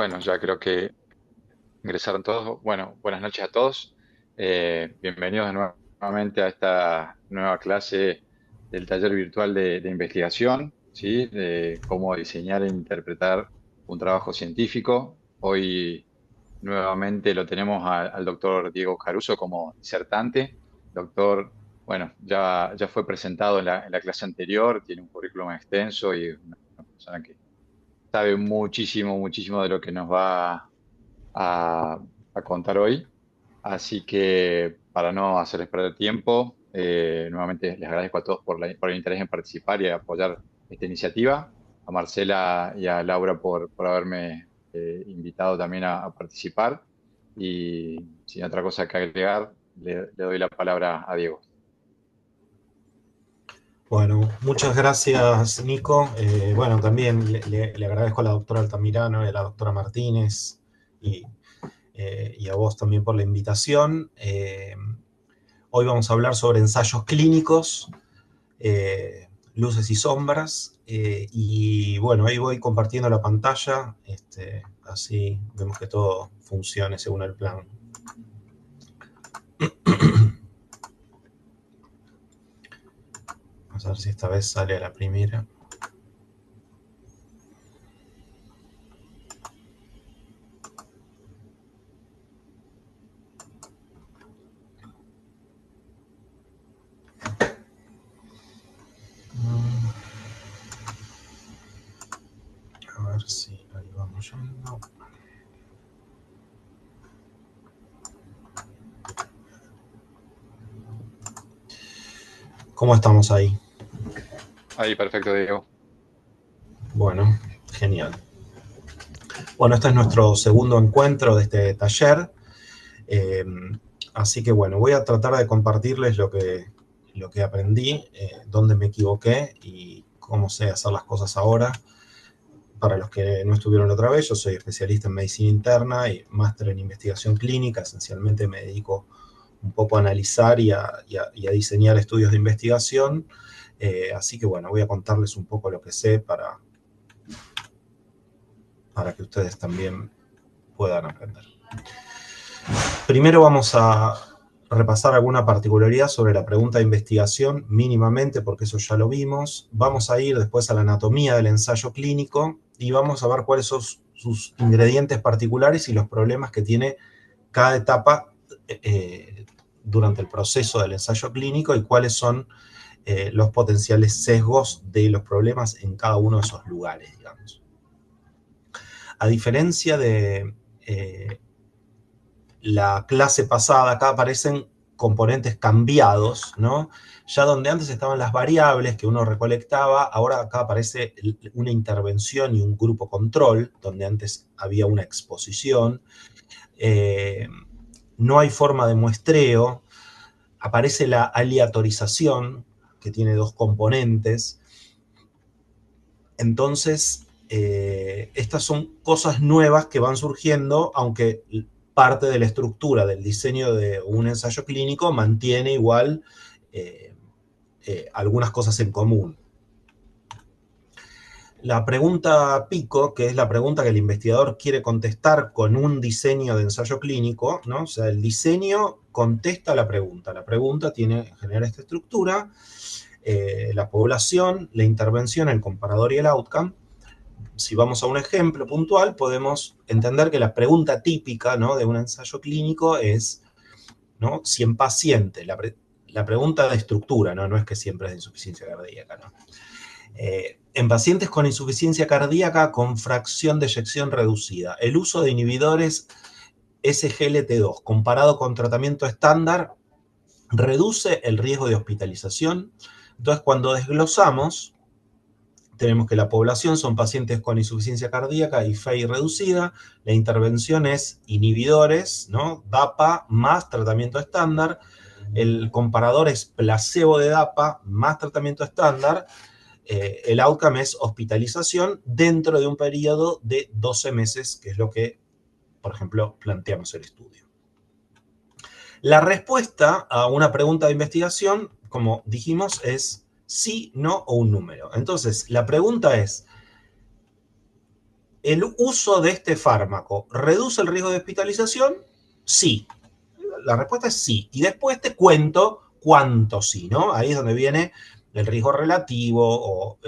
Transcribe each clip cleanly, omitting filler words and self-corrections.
Bueno, ya creo que ingresaron todos. Bueno, buenas noches a todos. Bienvenidos nuevamente a esta nueva clase del taller virtual de investigación, ¿sí? De cómo diseñar e interpretar un trabajo científico. Hoy nuevamente lo tenemos al doctor Diego Caruso como disertante. Doctor, bueno, ya fue presentado en la clase anterior, tiene un currículum extenso y una persona que sabe muchísimo, muchísimo de lo que nos va a, a contar hoy. Así que para no hacerles perder tiempo, nuevamente les agradezco a todos por el interés en participar y apoyar esta iniciativa. A Marcela y a Laura por haberme invitado también a participar. Y sin otra cosa que agregar, le doy la palabra a Diego. Bueno, muchas gracias, Nico. Bueno, también le agradezco a la doctora Altamirano y a la doctora Martínez y, y a vos también por la invitación. Hoy vamos a hablar sobre ensayos clínicos, luces y sombras. Y bueno, ahí voy compartiendo la pantalla, así vemos que todo funcione según el plan. Vamos a ver si esta vez sale a la primera. A ver si ahí vamos yendo. ¿Cómo estamos ahí? Ahí, perfecto, Diego. Bueno, genial. Bueno, este es nuestro segundo encuentro de este taller. Eh, Así que bueno, voy a tratar de compartirles lo que aprendí, dónde me equivoqué y cómo sé hacer las cosas ahora. Para los que no estuvieron la otra vez, yo soy especialista en medicina interna y máster en investigación clínica. Esencialmente me dedico un poco a analizar y a diseñar estudios de investigación. Así que bueno, voy a contarles un poco lo que sé para que ustedes también puedan aprender. Primero vamos a repasar alguna particularidad sobre la pregunta de investigación, mínimamente, porque eso ya lo vimos. Vamos a ir después a la anatomía del ensayo clínico y vamos a ver cuáles son sus ingredientes particulares y los problemas que tiene cada etapa durante el proceso del ensayo clínico y cuáles son los potenciales sesgos de los problemas en cada uno de esos lugares, digamos. A diferencia de la clase pasada, acá aparecen componentes cambiados, ¿no? Ya donde antes estaban las variables que uno recolectaba, ahora acá aparece una intervención y un grupo control, donde antes había una exposición. No hay forma de muestreo, aparece la aleatorización, que tiene dos componentes. Entonces, estas son cosas nuevas que van surgiendo, aunque parte de la estructura del diseño de un ensayo clínico mantiene igual algunas cosas en común. La pregunta pico, que es la pregunta que el investigador quiere contestar con un diseño de ensayo clínico, ¿no? O sea, el diseño contesta la pregunta tiene, genera esta estructura, la población, la intervención, el comparador y el outcome. Si vamos a un ejemplo puntual, podemos entender que la pregunta típica, ¿no?, de un ensayo clínico es, ¿no?, si en paciente, la pregunta de estructura, ¿no? No es que siempre es de insuficiencia cardíaca, ¿no? En pacientes con insuficiencia cardíaca con fracción de eyección reducida, el uso de inhibidores SGLT2 comparado con tratamiento estándar reduce el riesgo de hospitalización. Entonces, cuando desglosamos, tenemos que la población son pacientes con insuficiencia cardíaca y FEI reducida. La intervención es inhibidores, ¿no?, DAPA más tratamiento estándar. El comparador es placebo de DAPA más tratamiento estándar. El outcome es hospitalización dentro de un periodo de 12 meses, que es lo que, por ejemplo, planteamos el estudio. La respuesta a una pregunta de investigación, como dijimos, es sí, no o un número. Entonces, la pregunta es, ¿el uso de este fármaco reduce el riesgo de hospitalización? Sí. La respuesta es sí. Y después te cuento cuánto sí, ¿no? Ahí es donde viene el riesgo relativo o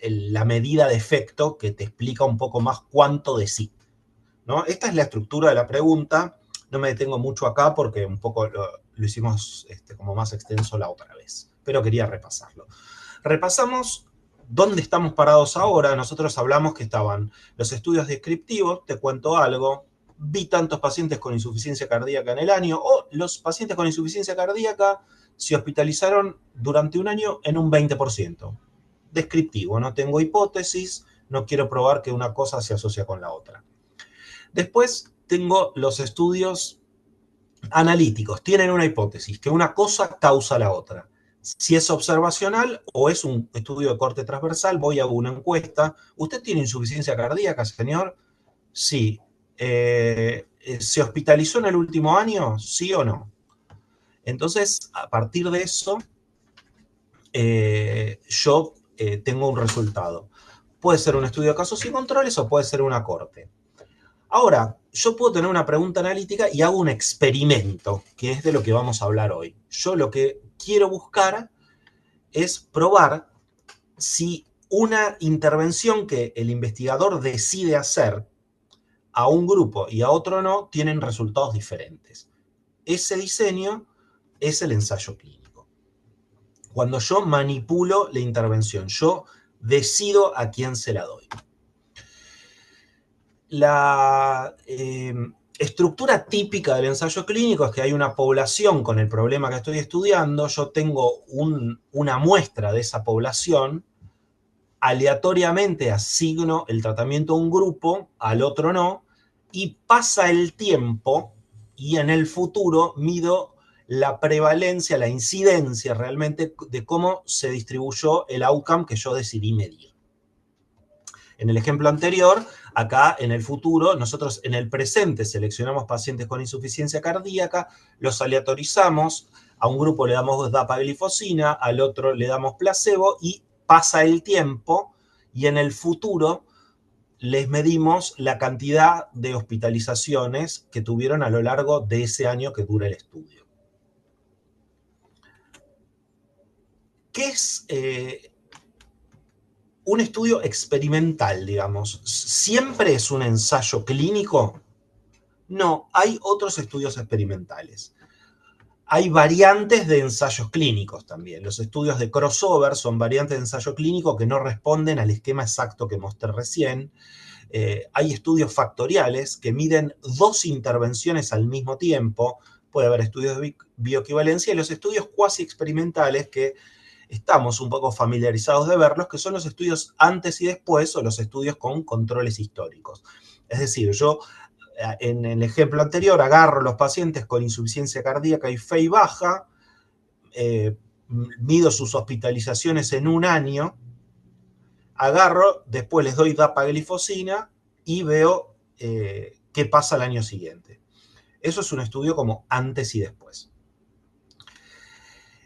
la medida de efecto que te explica un poco más cuánto de sí, ¿no? Esta es la estructura de la pregunta. No me detengo mucho acá porque un poco lo hicimos como más extenso la otra vez, pero quería repasarlo. Repasamos dónde estamos parados ahora. Nosotros hablamos que estaban los estudios descriptivos, te cuento algo, vi tantos pacientes con insuficiencia cardíaca en el año, o los pacientes con insuficiencia cardíaca se hospitalizaron durante un año en un 20%. Descriptivo, no tengo hipótesis, no quiero probar que una cosa se asocia con la otra. Después tengo los estudios analíticos, tienen una hipótesis, que una cosa causa la otra. Si es observacional o es un estudio de corte transversal, voy a una encuesta. ¿Usted tiene insuficiencia cardíaca, señor? Sí. ¿Se hospitalizó en el último año? ¿Sí o no? Entonces, a partir de eso, yo tengo un resultado. Puede ser un estudio de casos y controles o puede ser una corte. Ahora, yo puedo tener una pregunta analítica y hago un experimento, que es de lo que vamos a hablar hoy. Yo lo que quiero buscar es probar si una intervención que el investigador decide hacer a un grupo y a otro no, tienen resultados diferentes. Ese diseño es el ensayo clínico. Cuando yo manipulo la intervención, yo decido a quién se la doy. La estructura típica del ensayo clínico es que hay una población con el problema que estoy estudiando, yo tengo una muestra de esa población, aleatoriamente asigno el tratamiento a un grupo, al otro no, y pasa el tiempo y en el futuro mido la prevalencia, la incidencia realmente de cómo se distribuyó el outcome que yo decidí medir. En el ejemplo anterior, acá en el futuro, nosotros en el presente seleccionamos pacientes con insuficiencia cardíaca, los aleatorizamos, a un grupo le damos dapaglifosina, al otro le damos placebo y pasa el tiempo y en el futuro les medimos la cantidad de hospitalizaciones que tuvieron a lo largo de ese año que dura el estudio. ¿Qué es un estudio experimental, digamos? ¿Siempre es un ensayo clínico? No, hay otros estudios experimentales. Hay variantes de ensayos clínicos también. Los estudios de crossover son variantes de ensayo clínico que no responden al esquema exacto que mostré recién. Hay estudios factoriales que miden dos intervenciones al mismo tiempo. Puede haber estudios de bioequivalencia y los estudios cuasi experimentales que estamos un poco familiarizados de verlos, que son los estudios antes y después o los estudios con controles históricos. Es decir, yo en el ejemplo anterior agarro los pacientes con insuficiencia cardíaca y FEI baja, mido sus hospitalizaciones en un año, agarro, después les doy dapaglifosina y veo qué pasa al año siguiente. Eso es un estudio como antes y después.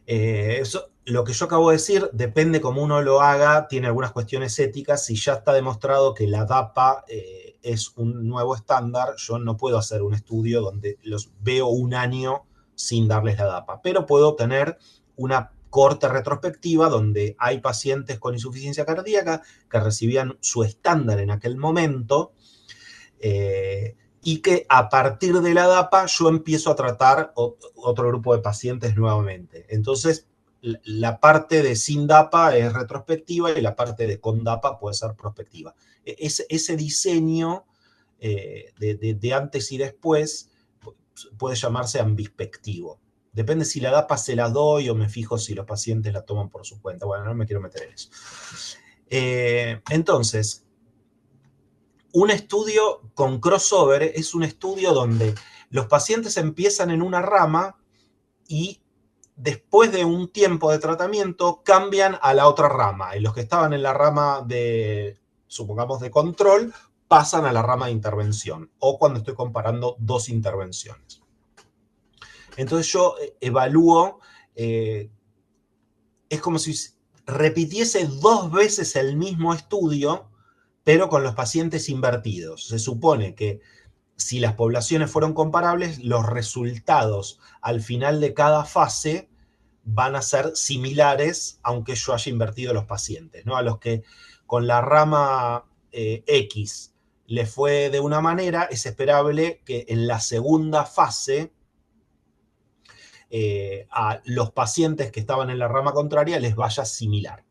Eso, lo que yo acabo de decir depende cómo uno lo haga, tiene algunas cuestiones éticas. Si ya está demostrado que la DAPA es un nuevo estándar, yo no puedo hacer un estudio donde los veo un año sin darles la DAPA, pero puedo tener una corte retrospectiva donde hay pacientes con insuficiencia cardíaca que recibían su estándar en aquel momento y que a partir de la DAPA yo empiezo a tratar otro grupo de pacientes nuevamente. Entonces, la parte de sin DAPA es retrospectiva y la parte de con DAPA puede ser prospectiva. Ese diseño de antes y después puede llamarse ambispectivo. Depende si la DAPA se la doy o me fijo si los pacientes la toman por su cuenta. Bueno, no me quiero meter en eso. Entonces, un estudio con crossover es un estudio donde los pacientes empiezan en una rama y después de un tiempo de tratamiento cambian a la otra rama. Y los que estaban en la rama de, supongamos, de control, pasan a la rama de intervención. O cuando estoy comparando dos intervenciones. Entonces yo evalúo, es como si repitiese dos veces el mismo estudio, pero con los pacientes invertidos. Se supone que si las poblaciones fueron comparables, los resultados al final de cada fase van a ser similares, aunque yo haya invertido los pacientes, ¿no? A los que con la rama X le fue de una manera, es esperable que en la segunda fase a los pacientes que estaban en la rama contraria les vaya similar.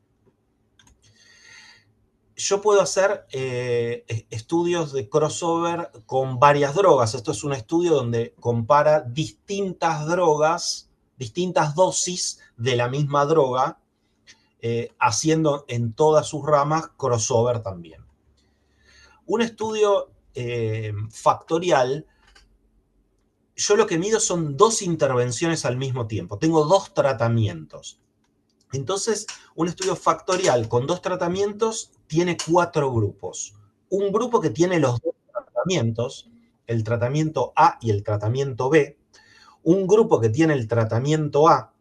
Yo puedo hacer estudios de crossover con varias drogas. Esto es un estudio donde compara distintas drogas, distintas dosis de la misma droga, haciendo en todas sus ramas crossover también. Un estudio factorial, yo lo que mido son 2 intervenciones al mismo tiempo. Tengo 2 tratamientos. Entonces, un estudio factorial con 2 tratamientos tiene 4 grupos. Un grupo que tiene los 2 tratamientos, el tratamiento A y el tratamiento B. Un grupo que tiene el tratamiento A,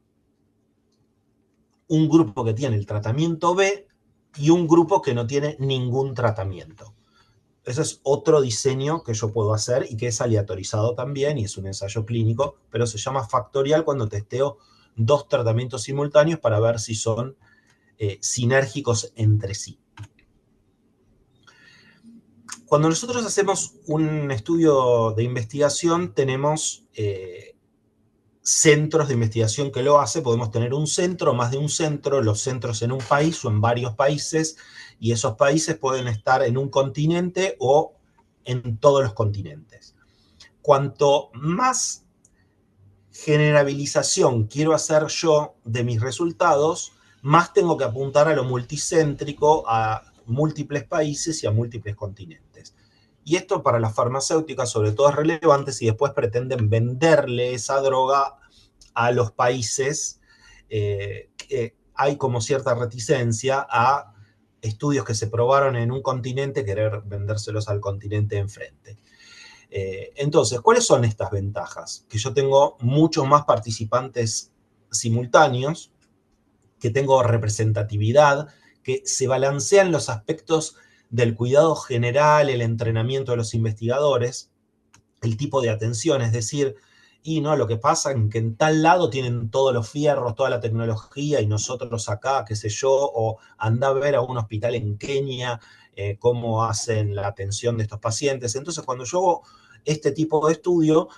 un grupo que tiene el tratamiento B y un grupo que no tiene ningún tratamiento. Ese es otro diseño que yo puedo hacer y que es aleatorizado también y es un ensayo clínico, pero se llama factorial cuando testeo 2 tratamientos simultáneos para ver si son sinérgicos entre sí. Cuando nosotros hacemos un estudio de investigación, tenemos centros de investigación que lo hace. Podemos tener un centro, más de un centro, los centros en un país o en varios países, y esos países pueden estar en un continente o en todos los continentes. Cuanto más generalización quiero hacer yo de mis resultados, más tengo que apuntar a lo multicéntrico, a múltiples países y a múltiples continentes. Y esto para las farmacéuticas sobre todo es relevante si después pretenden venderle esa droga a los países, que hay como cierta reticencia a estudios que se probaron en un continente, querer vendérselos al continente enfrente. Entonces, ¿cuáles son estas ventajas? Que yo tengo muchos más participantes simultáneos, que tengo representatividad, que se balancean los aspectos del cuidado general, el entrenamiento de los investigadores, el tipo de atención, es decir, y no, lo que pasa es que en tal lado tienen todos los fierros, toda la tecnología, y nosotros acá, qué sé yo, o anda a ver a un hospital en Kenia, cómo hacen la atención de estos pacientes. Entonces, cuando yo hago este tipo de estudio,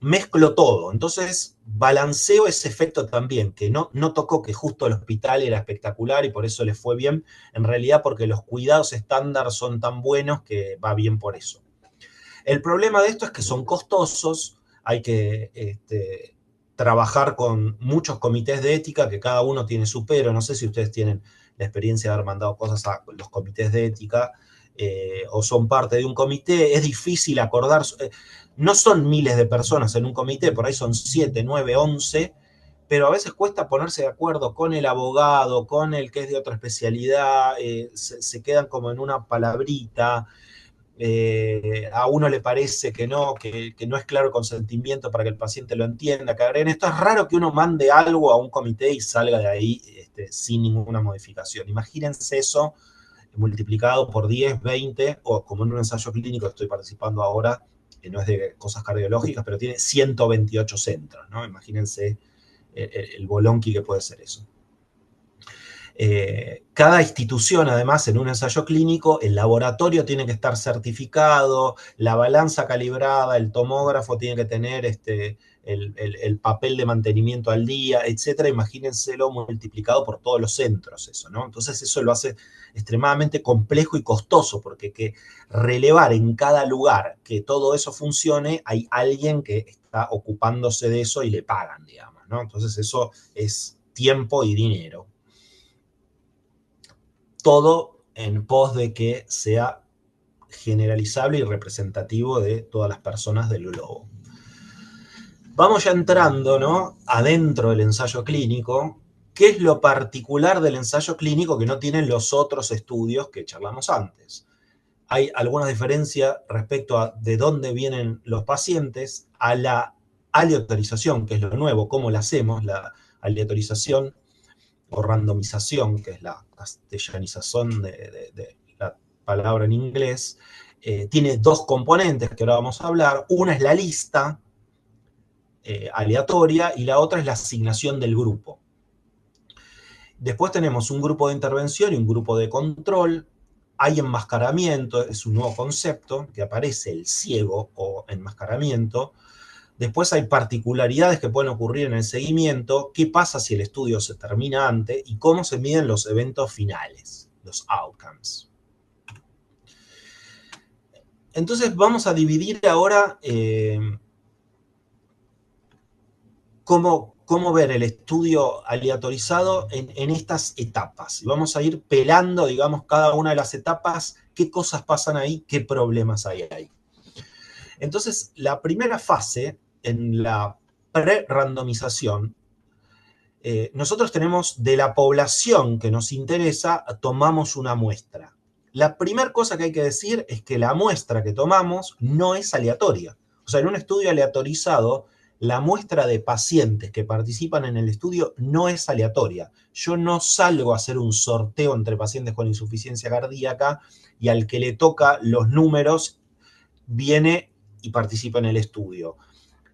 mezclo todo. Entonces, balanceo ese efecto también, que no tocó que justo el hospital era espectacular y por eso le fue bien, en realidad porque los cuidados estándar son tan buenos que va bien por eso. El problema de esto es que son costosos, hay que trabajar con muchos comités de ética, que cada uno tiene su pero. No sé si ustedes tienen la experiencia de haber mandado cosas a los comités de ética o son parte de un comité. Es difícil acordar, no son miles de personas en un comité, por ahí son 7, 9, 11, pero a veces cuesta ponerse de acuerdo con el abogado, con el que es de otra especialidad, se quedan como en una palabrita. A uno le parece que no es claro el consentimiento para que el paciente lo entienda, que agreguen esto. Es raro que uno mande algo a un comité y salga de ahí sin ninguna modificación. Imagínense eso multiplicado por 10, 20, o como en un ensayo clínico que estoy participando ahora, que no es de cosas cardiológicas, pero tiene 128 centros, ¿no? Imagínense el bolonqui que puede ser eso. Cada institución, además, en un ensayo clínico, el laboratorio tiene que estar certificado, la balanza calibrada, el tomógrafo tiene que tener el papel de mantenimiento al día, etcétera. Imagínenselo multiplicado por todos los centros, eso, ¿no? Entonces eso lo hace extremadamente complejo y costoso, porque hay que relevar en cada lugar que todo eso funcione, hay alguien que está ocupándose de eso y le pagan, digamos, ¿no? Entonces eso es tiempo y dinero. Todo en pos de que sea generalizable y representativo de todas las personas del globo. Vamos ya entrando, ¿no?, adentro del ensayo clínico. ¿Qué es lo particular del ensayo clínico que no tienen los otros estudios que charlamos antes? Hay algunas diferencias respecto a de dónde vienen los pacientes, a la aleatorización, que es lo nuevo, cómo la hacemos, la aleatorización o randomización, que es la castellanización de la palabra en inglés, tiene dos componentes que ahora vamos a hablar. Una es la lista aleatoria y la otra es la asignación del grupo. Después tenemos un grupo de intervención y un grupo de control. Hay enmascaramiento, es un nuevo concepto que aparece, el ciego o enmascaramiento. Después hay particularidades que pueden ocurrir en el seguimiento. ¿Qué pasa si el estudio se termina antes? Y cómo se miden los eventos finales, los outcomes. Entonces vamos a dividir ahora cómo ver el estudio aleatorizado en estas etapas. Y vamos a ir pelando, digamos, cada una de las etapas, qué cosas pasan ahí, qué problemas hay ahí. Entonces, la primera fase, en la pre-randomización, nosotros tenemos de la población que nos interesa, tomamos una muestra. La primera cosa que hay que decir es que la muestra que tomamos no es aleatoria. O sea, en un estudio aleatorizado, la muestra de pacientes que participan en el estudio no es aleatoria. Yo no salgo a hacer un sorteo entre pacientes con insuficiencia cardíaca y al que le toca los números viene y participa en el estudio.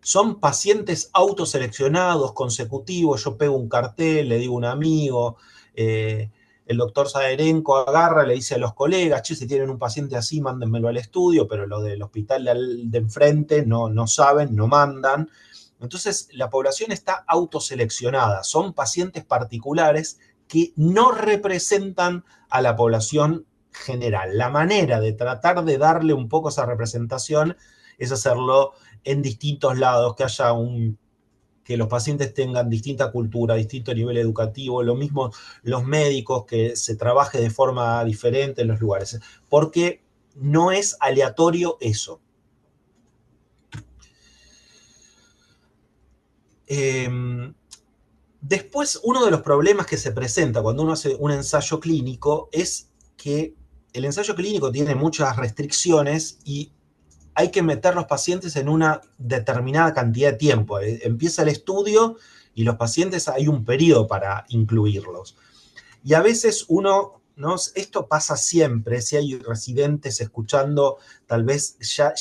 Son pacientes autoseleccionados, consecutivos. Yo pego un cartel, le digo a un amigo, el doctor Saderenko agarra, le dice a los colegas, che, si tienen un paciente así, mándenmelo al estudio, pero lo del hospital de enfrente no saben, no mandan. Entonces, la población está autoseleccionada. Son pacientes particulares que no representan a la población general. La manera de tratar de darle un poco esa representación es hacerlo en distintos lados, que los pacientes tengan distinta cultura, distinto nivel educativo, lo mismo los médicos, que se trabaje de forma diferente en los lugares, porque no es aleatorio eso. Después, uno de los problemas que se presenta cuando uno hace un ensayo clínico es que el ensayo clínico tiene muchas restricciones y hay que meter los pacientes en una determinada cantidad de tiempo. Empieza el estudio y los pacientes hay un periodo para incluirlos. Y a veces uno, ¿no? Esto pasa siempre, si hay residentes escuchando, tal vez ya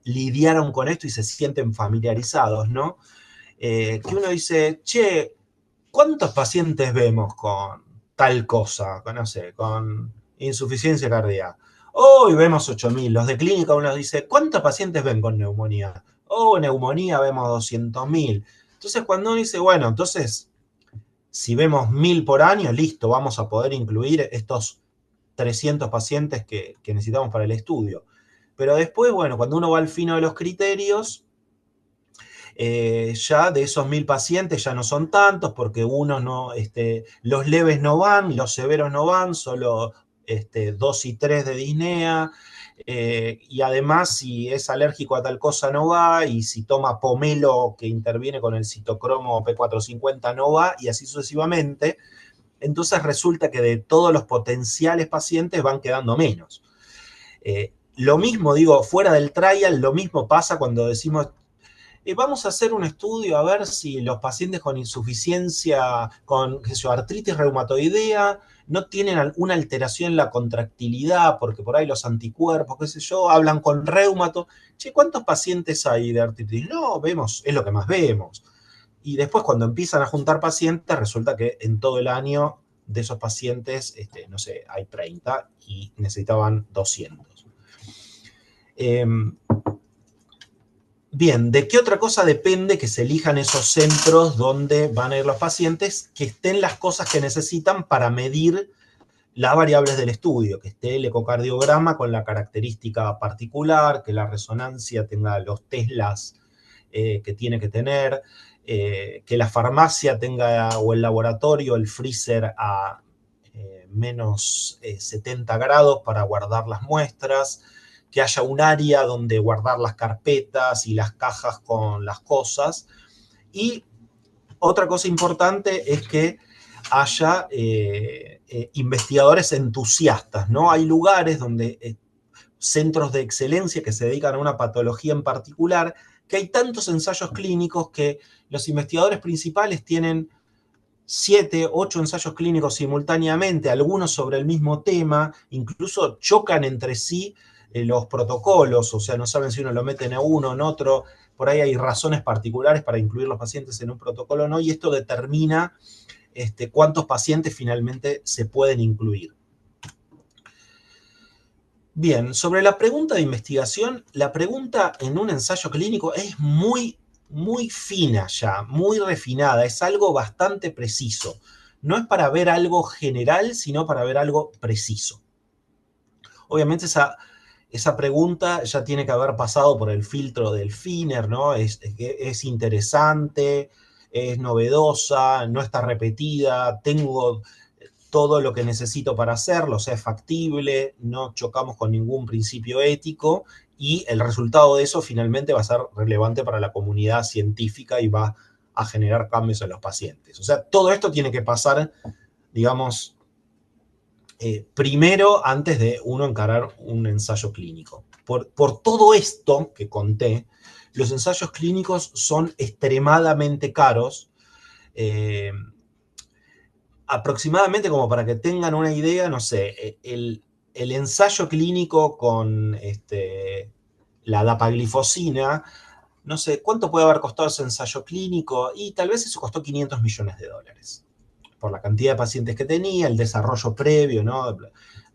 lidiaron con esto y se sienten familiarizados, ¿no? Que uno dice, che, ¿cuántos pacientes vemos con tal cosa? No sé, con insuficiencia cardíaca. Hoy vemos 8.000. Los de clínica uno dice, ¿cuántos pacientes ven con neumonía? Neumonía vemos 200.000. Entonces cuando uno dice, bueno, entonces, si vemos 1.000 por año, listo, vamos a poder incluir estos 300 pacientes que necesitamos para el estudio. Pero después, bueno, cuando uno va al fino de los criterios, ya de esos 1.000 pacientes ya no son tantos, porque los leves no van, los severos no van, solo 2 y 3 de disnea, y además si es alérgico a tal cosa no va, y si toma pomelo que interviene con el citocromo P450 no va, y así sucesivamente. Entonces resulta que de todos los potenciales pacientes van quedando menos. Lo mismo, digo, fuera del trial, lo mismo pasa cuando decimos, vamos a hacer un estudio a ver si los pacientes con insuficiencia, con artritis reumatoidea, no tienen alguna alteración en la contractilidad, porque por ahí los anticuerpos, qué sé yo, hablan con reumato. Che, ¿cuántos pacientes hay de artritis? No, vemos, es lo que más vemos. Y después cuando empiezan a juntar pacientes, resulta que en todo el año de esos pacientes, no sé, hay 30 y necesitaban 200. Bien, ¿de qué otra cosa depende que se elijan esos centros donde van a ir los pacientes? Que estén las cosas que necesitan para medir las variables del estudio, que esté el ecocardiograma con la característica particular, que la resonancia tenga los teslas que tiene que tener, que la farmacia tenga, o el laboratorio, el freezer a menos 70 grados para guardar las muestras, que haya un área donde guardar las carpetas y las cajas con las cosas. Y otra cosa importante es que haya investigadores entusiastas, ¿no? Hay lugares donde, centros de excelencia que se dedican a una patología en particular, que hay tantos ensayos clínicos que los investigadores principales tienen 7, 8 ensayos clínicos simultáneamente, algunos sobre el mismo tema, incluso chocan entre sí los protocolos, o sea, no saben si uno lo mete en uno o en otro, por ahí hay razones particulares para incluir los pacientes en un protocolo o no, y esto determina cuántos pacientes finalmente se pueden incluir. Bien, sobre la pregunta de investigación, la pregunta en un ensayo clínico es muy fina ya, muy refinada, es algo bastante preciso. No es para ver algo general, sino para ver algo preciso. Obviamente esa pregunta ya tiene que haber pasado por el filtro del FINER, ¿no? Es interesante, es novedosa, no está repetida, tengo todo lo que necesito para hacerlo, o sea, es factible, no chocamos con ningún principio ético y el resultado de eso finalmente va a ser relevante para la comunidad científica y va a generar cambios en los pacientes. O sea, todo esto tiene que pasar, digamos, primero antes de uno encarar un ensayo clínico. Por todo esto que conté, los ensayos clínicos son extremadamente caros. Aproximadamente, como para que tengan una idea, no sé, el ensayo clínico con la dapaglifosina, no sé, ¿cuánto puede haber costado ese ensayo clínico? Y tal vez eso costó $500 millones, por la cantidad de pacientes que tenía, el desarrollo previo, ¿no?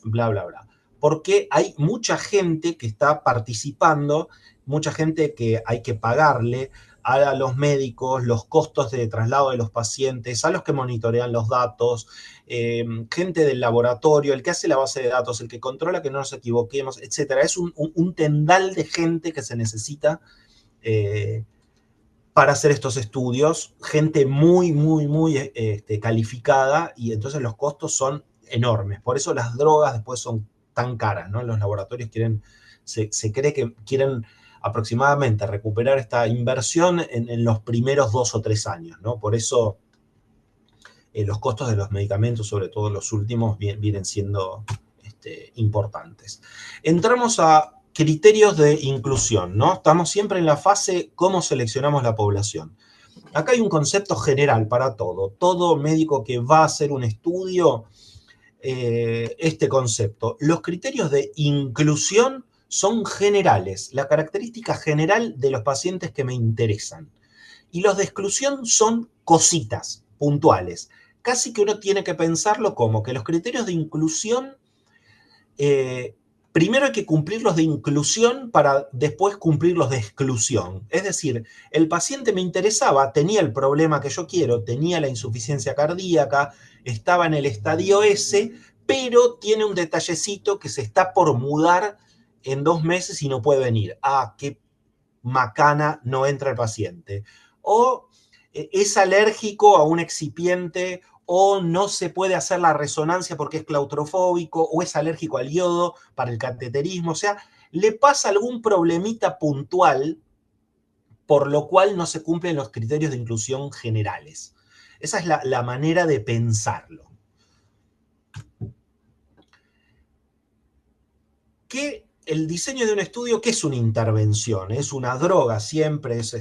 Bla, bla, bla. Porque hay mucha gente que está participando, mucha gente que hay que pagarle a los médicos, los costos de traslado de los pacientes, a los que monitorean los datos, gente del laboratorio, el que hace la base de datos, el que controla que no nos equivoquemos, etc. Es un tendal de gente que se necesita para hacer estos estudios, gente muy calificada, y entonces los costos son enormes. Por eso las drogas después son tan caras, ¿no? Los laboratorios se cree que quieren aproximadamente recuperar esta inversión en los primeros 2 o 3 años, ¿no? Por eso los costos de los medicamentos, sobre todo los últimos, vienen siendo importantes. Entramos a criterios de inclusión, ¿no? Estamos siempre en la fase cómo seleccionamos la población. Acá hay un concepto general para todo. Todo médico que va a hacer un estudio, este concepto. Los criterios de inclusión son generales, la característica general de los pacientes que me interesan. Y los de exclusión son cositas puntuales. Casi que uno tiene que pensarlo como que los criterios de inclusión, primero hay que cumplir los de inclusión para después cumplir los de exclusión. Es decir, el paciente me interesaba, tenía el problema que yo quiero, tenía la insuficiencia cardíaca, estaba en el estadio S, pero tiene un detallecito que se está por mudar en 2 meses y no puede venir. Ah, qué macana, no entra el paciente. O es alérgico a un excipiente, o no se puede hacer la resonancia porque es claustrofóbico, o es alérgico al yodo para el cateterismo. O sea, le pasa algún problemita puntual por lo cual no se cumplen los criterios de inclusión generales. Esa es la manera de pensarlo. ¿Qué el diseño de un estudio? ¿Qué es una intervención? Es una droga, siempre es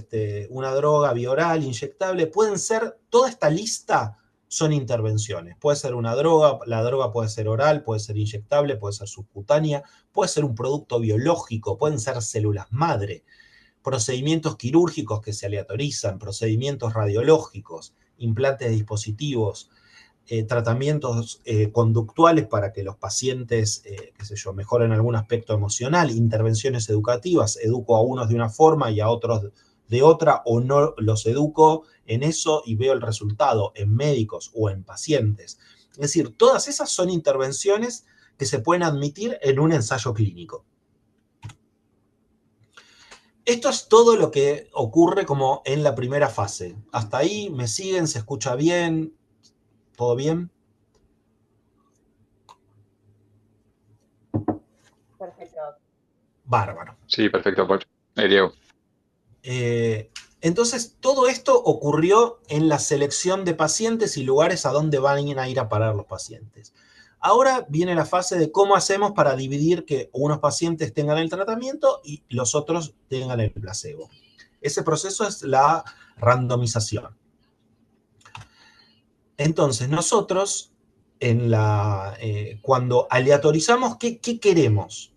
una droga bioral, inyectable. Pueden ser, toda esta lista son intervenciones. Puede ser una droga, la droga puede ser oral, puede ser inyectable, puede ser subcutánea, puede ser un producto biológico, pueden ser células madre, procedimientos quirúrgicos que se aleatorizan, procedimientos radiológicos, implantes de dispositivos, tratamientos conductuales para que los pacientes, qué sé yo, mejoren algún aspecto emocional, intervenciones educativas, educo a unos de una forma y a otros de otra, o no los educo en eso y veo el resultado en médicos o en pacientes. Es decir, todas esas son intervenciones que se pueden admitir en un ensayo clínico. Esto es todo lo que ocurre como en la primera fase. Hasta ahí me siguen, se escucha bien, ¿todo bien? Perfecto. Bárbaro. Sí, perfecto, Pocho. Diego. Entonces, todo esto ocurrió en la selección de pacientes y lugares a donde van a ir a parar los pacientes. Ahora viene la fase de cómo hacemos para dividir que unos pacientes tengan el tratamiento y los otros tengan el placebo. Ese proceso es la randomización. Entonces, nosotros, cuando aleatorizamos, ¿qué queremos?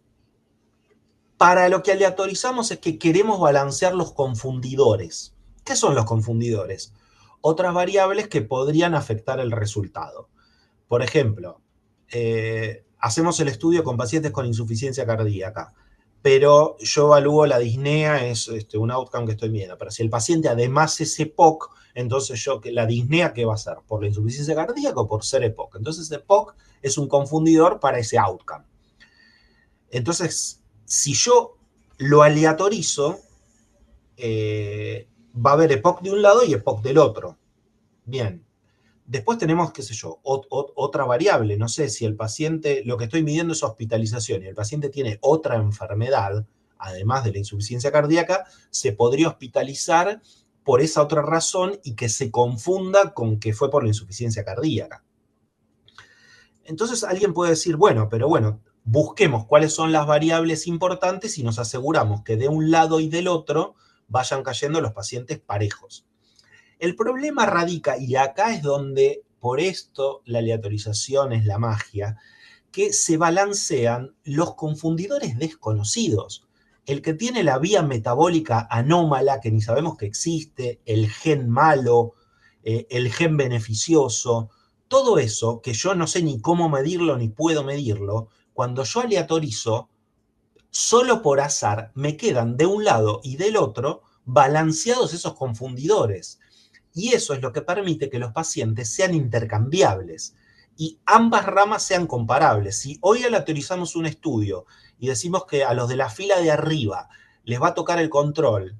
Para lo que aleatorizamos es que queremos balancear los confundidores. ¿Qué son los confundidores? Otras variables que podrían afectar el resultado. Por ejemplo, hacemos el estudio con pacientes con insuficiencia cardíaca, pero yo evalúo la disnea, es un outcome que estoy viendo. Pero si el paciente además es EPOC, entonces la disnea, ¿qué va a ser? ¿Por la insuficiencia cardíaca o por ser EPOC? Entonces EPOC es un confundidor para ese outcome. Entonces, si yo lo aleatorizo, va a haber EPOC de un lado y EPOC del otro. Bien. Después tenemos, qué sé yo, otra variable. No sé si el paciente, lo que estoy midiendo es hospitalización y el paciente tiene otra enfermedad, además de la insuficiencia cardíaca, se podría hospitalizar por esa otra razón y que se confunda con que fue por la insuficiencia cardíaca. Entonces alguien puede decir, bueno, busquemos cuáles son las variables importantes y nos aseguramos que de un lado y del otro vayan cayendo los pacientes parejos. El problema radica, y acá es donde, por esto, la aleatorización es la magia, que se balancean los confundidores desconocidos. El que tiene la vía metabólica anómala, que ni sabemos que existe, el gen malo, el gen beneficioso, todo eso que yo no sé ni cómo medirlo ni puedo medirlo, cuando yo aleatorizo, solo por azar me quedan de un lado y del otro balanceados esos confundidores. Y eso es lo que permite que los pacientes sean intercambiables y ambas ramas sean comparables. Si hoy aleatorizamos un estudio y decimos que a los de la fila de arriba les va a tocar el control,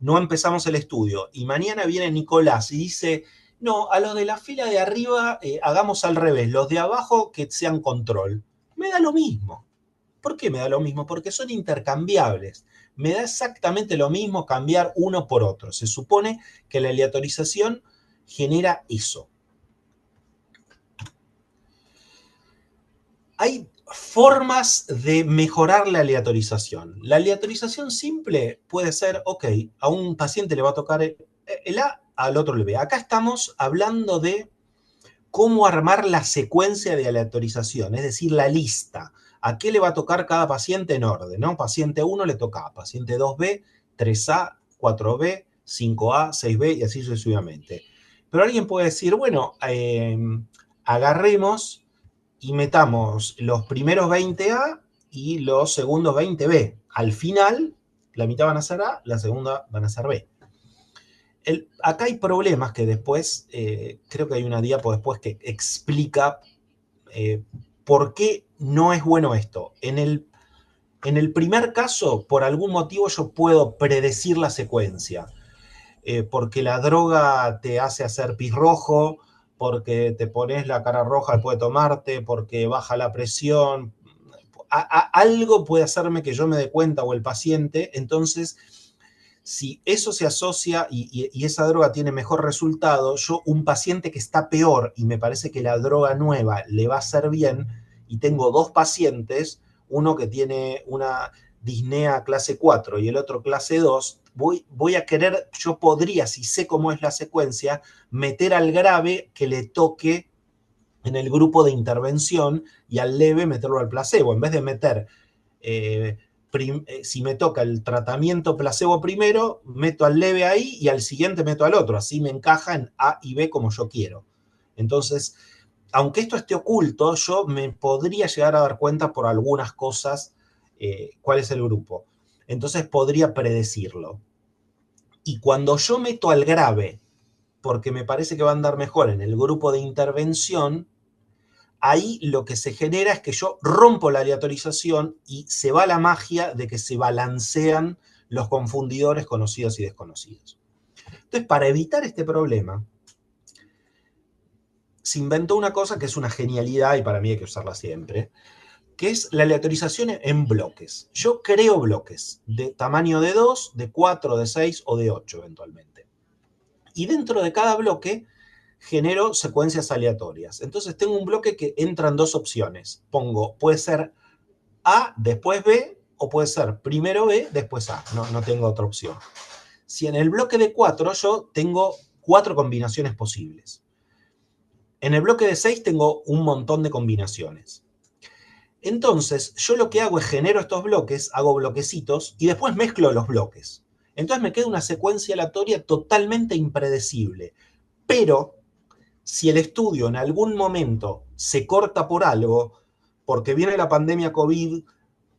no empezamos el estudio, y mañana viene Nicolás y dice, no, a los de la fila de arriba hagamos al revés, los de abajo que sean control. Me da lo mismo. ¿Por qué me da lo mismo? Porque son intercambiables. Me da exactamente lo mismo cambiar uno por otro. Se supone que la aleatorización genera eso. Hay formas de mejorar la aleatorización. La aleatorización simple puede ser, ok, a un paciente le va a tocar el A, al otro el B. Acá estamos hablando de cómo armar la secuencia de aleatorización, es decir, la lista. ¿A qué le va a tocar cada paciente en orden? ¿No? Paciente 1 le toca A, paciente 2B, 3A, 4B, 5A, 6B y así sucesivamente. Pero alguien puede decir, bueno, agarremos y metamos los primeros 20A y los segundos 20B. Al final, la mitad van a ser A, la segunda van a ser B. Acá hay problemas que después, creo que hay una diapo después que explica por qué no es bueno esto. En el primer caso, por algún motivo yo puedo predecir la secuencia, porque la droga te hace hacer pis rojo, porque te pones la cara roja después de tomarte, porque baja la presión, algo puede hacerme que yo me dé cuenta o el paciente. Entonces, si eso se asocia y esa droga tiene mejor resultado, yo, un paciente que está peor y me parece que la droga nueva le va a hacer bien, y tengo dos pacientes, uno que tiene una disnea clase 4 y el otro clase 2, voy a querer, yo podría, si sé cómo es la secuencia, meter al grave que le toque en el grupo de intervención y al leve meterlo al placebo, en vez de meter si me toca el tratamiento placebo primero, meto al leve ahí y al siguiente meto al otro. Así me encaja en A y B como yo quiero. Entonces, aunque esto esté oculto, yo me podría llegar a dar cuenta por algunas cosas cuál es el grupo. Entonces podría predecirlo. Y cuando yo meto al grave, porque me parece que va a andar mejor en el grupo de intervención, ahí lo que se genera es que yo rompo la aleatorización y se va la magia de que se balancean los confundidores conocidos y desconocidos. Entonces, para evitar este problema, se inventó una cosa que es una genialidad y para mí hay que usarla siempre, que es la aleatorización en bloques. Yo creo bloques de tamaño de 2, de 4, de 6 o de 8 eventualmente. Y dentro de cada bloque genero secuencias aleatorias. Entonces tengo un bloque que entran dos opciones. Puede ser A, después B, o puede ser primero B, después A. No tengo otra opción. Si en el bloque de 4 yo tengo 4 combinaciones posibles. En el bloque de 6 tengo un montón de combinaciones. Entonces, yo lo que hago es genero estos bloques, hago bloquecitos y después mezclo los bloques. Entonces me queda una secuencia aleatoria totalmente impredecible. Pero si el estudio en algún momento se corta por algo, porque viene la pandemia COVID,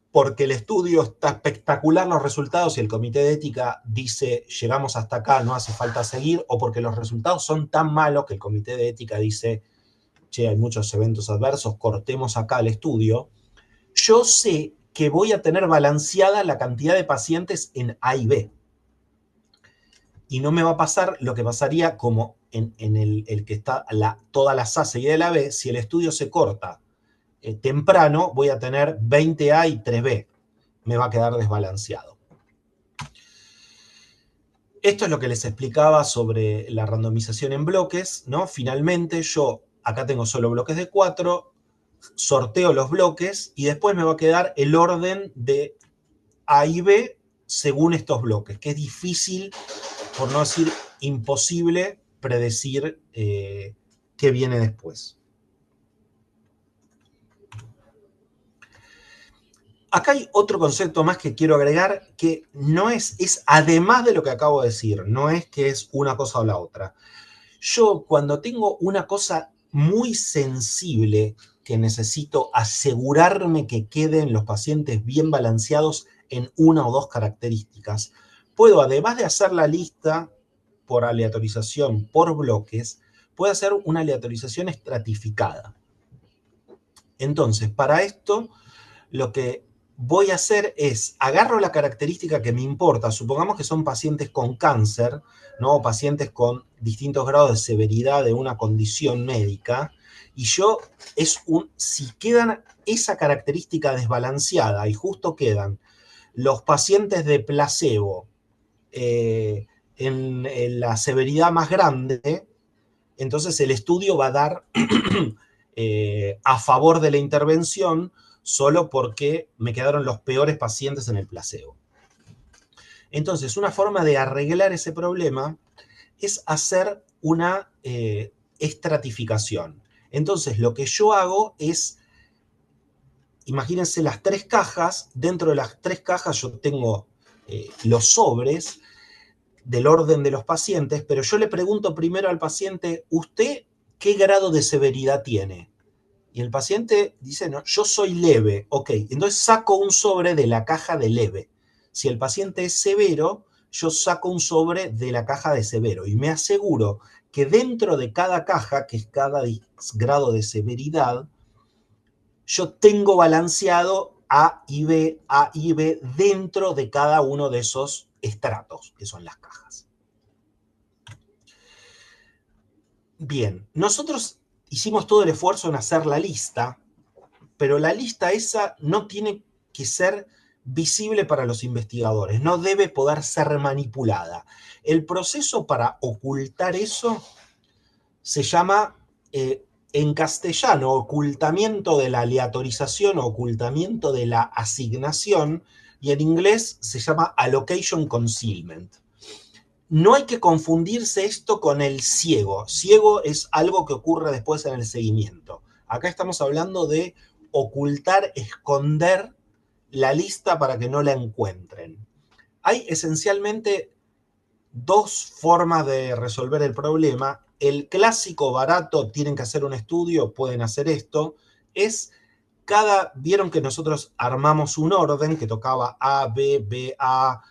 porque el estudio está espectacular los resultados y el comité de ética dice llegamos hasta acá, no hace falta seguir, o porque los resultados son tan malos que el comité de ética dice, che, hay muchos eventos adversos, cortemos acá el estudio, yo sé que voy a tener balanceada la cantidad de pacientes en A y B. Y no me va a pasar lo que pasaría como en el que está toda la A seguida de la B, si el estudio se corta temprano, voy a tener 20A y 3B. Me va a quedar desbalanceado. Esto es lo que les explicaba sobre la randomización en bloques, ¿no? Finalmente yo acá tengo solo bloques de 4, sorteo los bloques y después me va a quedar el orden de A y B según estos bloques, que es difícil, por no decir imposible, predecir qué viene después. Acá hay otro concepto más que quiero agregar, que no es además de lo que acabo de decir, no es que es una cosa o la otra. Yo cuando tengo una cosa muy sensible que necesito asegurarme que queden los pacientes bien balanceados en una o dos características, puedo, además de hacer la lista por aleatorización por bloques, puedo hacer una aleatorización estratificada. Entonces, para esto, lo que voy a hacer es, agarro la característica que me importa, supongamos que son pacientes con cáncer, ¿no? O pacientes con distintos grados de severidad de una condición médica, y yo, si quedan esa característica desbalanceada y justo quedan los pacientes de placebo en la severidad más grande, entonces el estudio va a dar a favor de la intervención solo porque me quedaron los peores pacientes en el placebo. Entonces, una forma de arreglar ese problema es hacer una estratificación. Entonces, lo que yo hago es, imagínense las 3 cajas, dentro de las 3 cajas yo tengo los sobres del orden de los pacientes, pero yo le pregunto primero al paciente, ¿usted qué grado de severidad tiene? Y el paciente dice, no, yo soy leve. Ok, entonces saco un sobre de la caja de leve. Si el paciente es severo, yo saco un sobre de la caja de severo y me aseguro que dentro de cada caja, que es cada grado de severidad, yo tengo balanceado A y B dentro de cada uno de esos estratos, que son las cajas. Bien, nosotros hicimos todo el esfuerzo en hacer la lista, pero la lista esa no tiene que ser visible para los investigadores, no debe poder ser manipulada. El proceso para ocultar eso se llama, en castellano, ocultamiento de la aleatorización o ocultamiento de la asignación, y en inglés se llama allocation concealment. No hay que confundirse esto con el ciego. Ciego es algo que ocurre después en el seguimiento. Acá estamos hablando de ocultar, esconder la lista para que no la encuentren. Hay esencialmente 2 formas de resolver el problema. El clásico barato, tienen que hacer un estudio, pueden hacer esto, es vieron que nosotros armamos un orden que tocaba A, B, B, A,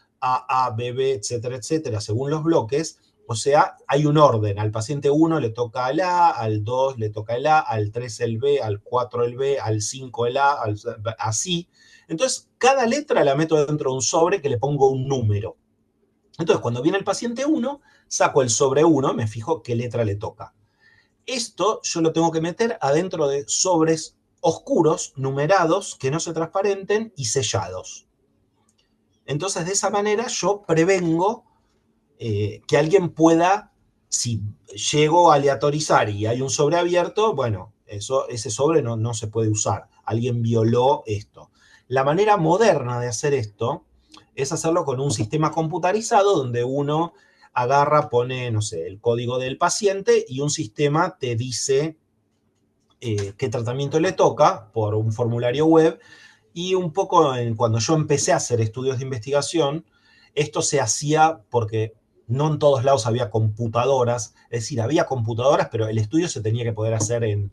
B, B, etcétera, etcétera, según los bloques. O sea, hay un orden. Al paciente 1 le toca el A, al 2 le toca el A, al 3 el B, al 4 el B, al 5 el A, así. Entonces, cada letra la meto dentro de un sobre que le pongo un número. Entonces, cuando viene el paciente 1, saco el sobre 1, me fijo qué letra le toca. Esto yo lo tengo que meter adentro de sobres oscuros, numerados, que no se transparenten y sellados. Entonces, de esa manera yo prevengo que alguien pueda, si llego a aleatorizar y hay un sobre abierto, bueno, ese sobre no se puede usar. Alguien violó esto. La manera moderna de hacer esto es hacerlo con un sistema computarizado donde uno agarra, pone, no sé, el código del paciente y un sistema te dice qué tratamiento le toca por un formulario web, y un poco cuando yo empecé a hacer estudios de investigación, esto se hacía porque no en todos lados había computadoras, es decir, había computadoras, pero el estudio se tenía que poder hacer en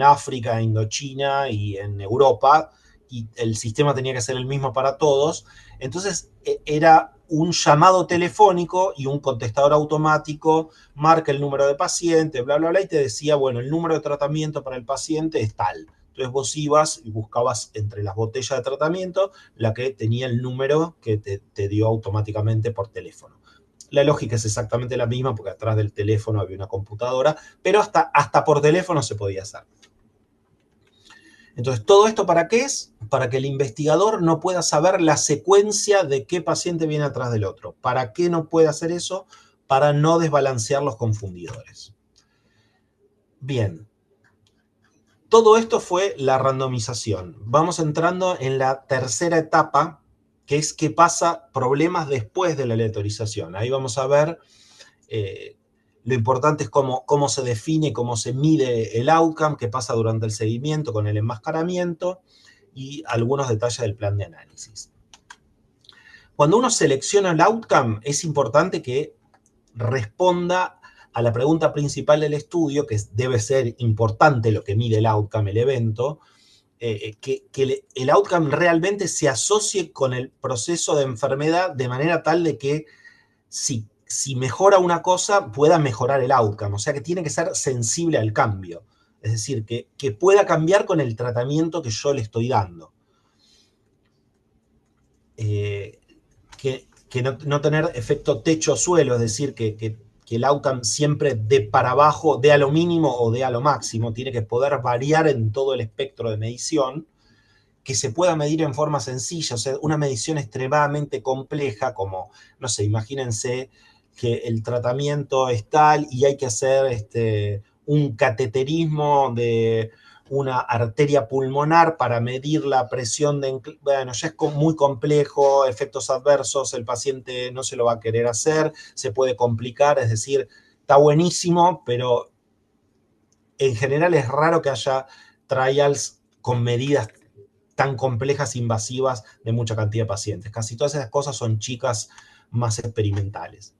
África, en Indochina y en Europa, y el sistema tenía que ser el mismo para todos. Entonces era un llamado telefónico y un contestador automático, marca el número de paciente, bla, bla, bla, y te decía, bueno, el número de tratamiento para el paciente es tal. Entonces vos ibas y buscabas entre las botellas de tratamiento la que tenía el número que te dio automáticamente por teléfono. La lógica es exactamente la misma porque atrás del teléfono había una computadora, pero hasta por teléfono se podía hacer. Entonces, ¿todo esto para qué es? Para que el investigador no pueda saber la secuencia de qué paciente viene atrás del otro. ¿Para qué no puede hacer eso? Para no desbalancear los confundidores. Bien. Todo esto fue la randomización. Vamos entrando en la tercera etapa, que es qué pasa, problemas después de la aleatorización. Ahí vamos a ver, lo importante es cómo se define, cómo se mide el outcome, qué pasa durante el seguimiento con el enmascaramiento y algunos detalles del plan de análisis. Cuando uno selecciona el outcome, es importante que responda a la pregunta principal del estudio, que debe ser importante lo que mide el outcome, el evento, que el outcome realmente se asocie con el proceso de enfermedad de manera tal de que si mejora una cosa, pueda mejorar el outcome. O sea que tiene que ser sensible al cambio. Es decir, que pueda cambiar con el tratamiento que yo le estoy dando. Que no tener efecto techo-suelo, es decir, que el outcome siempre de para abajo, dé a lo mínimo o dé a lo máximo, tiene que poder variar en todo el espectro de medición, que se pueda medir en forma sencilla, o sea, una medición extremadamente compleja, como, no sé, imagínense que el tratamiento es tal y hay que hacer un cateterismo de una arteria pulmonar para medir la presión de... Bueno, ya es muy complejo, efectos adversos, el paciente no se lo va a querer hacer, se puede complicar, es decir, está buenísimo, pero en general es raro que haya trials con medidas tan complejas, invasivas de mucha cantidad de pacientes. Casi todas esas cosas son chicas más experimentales.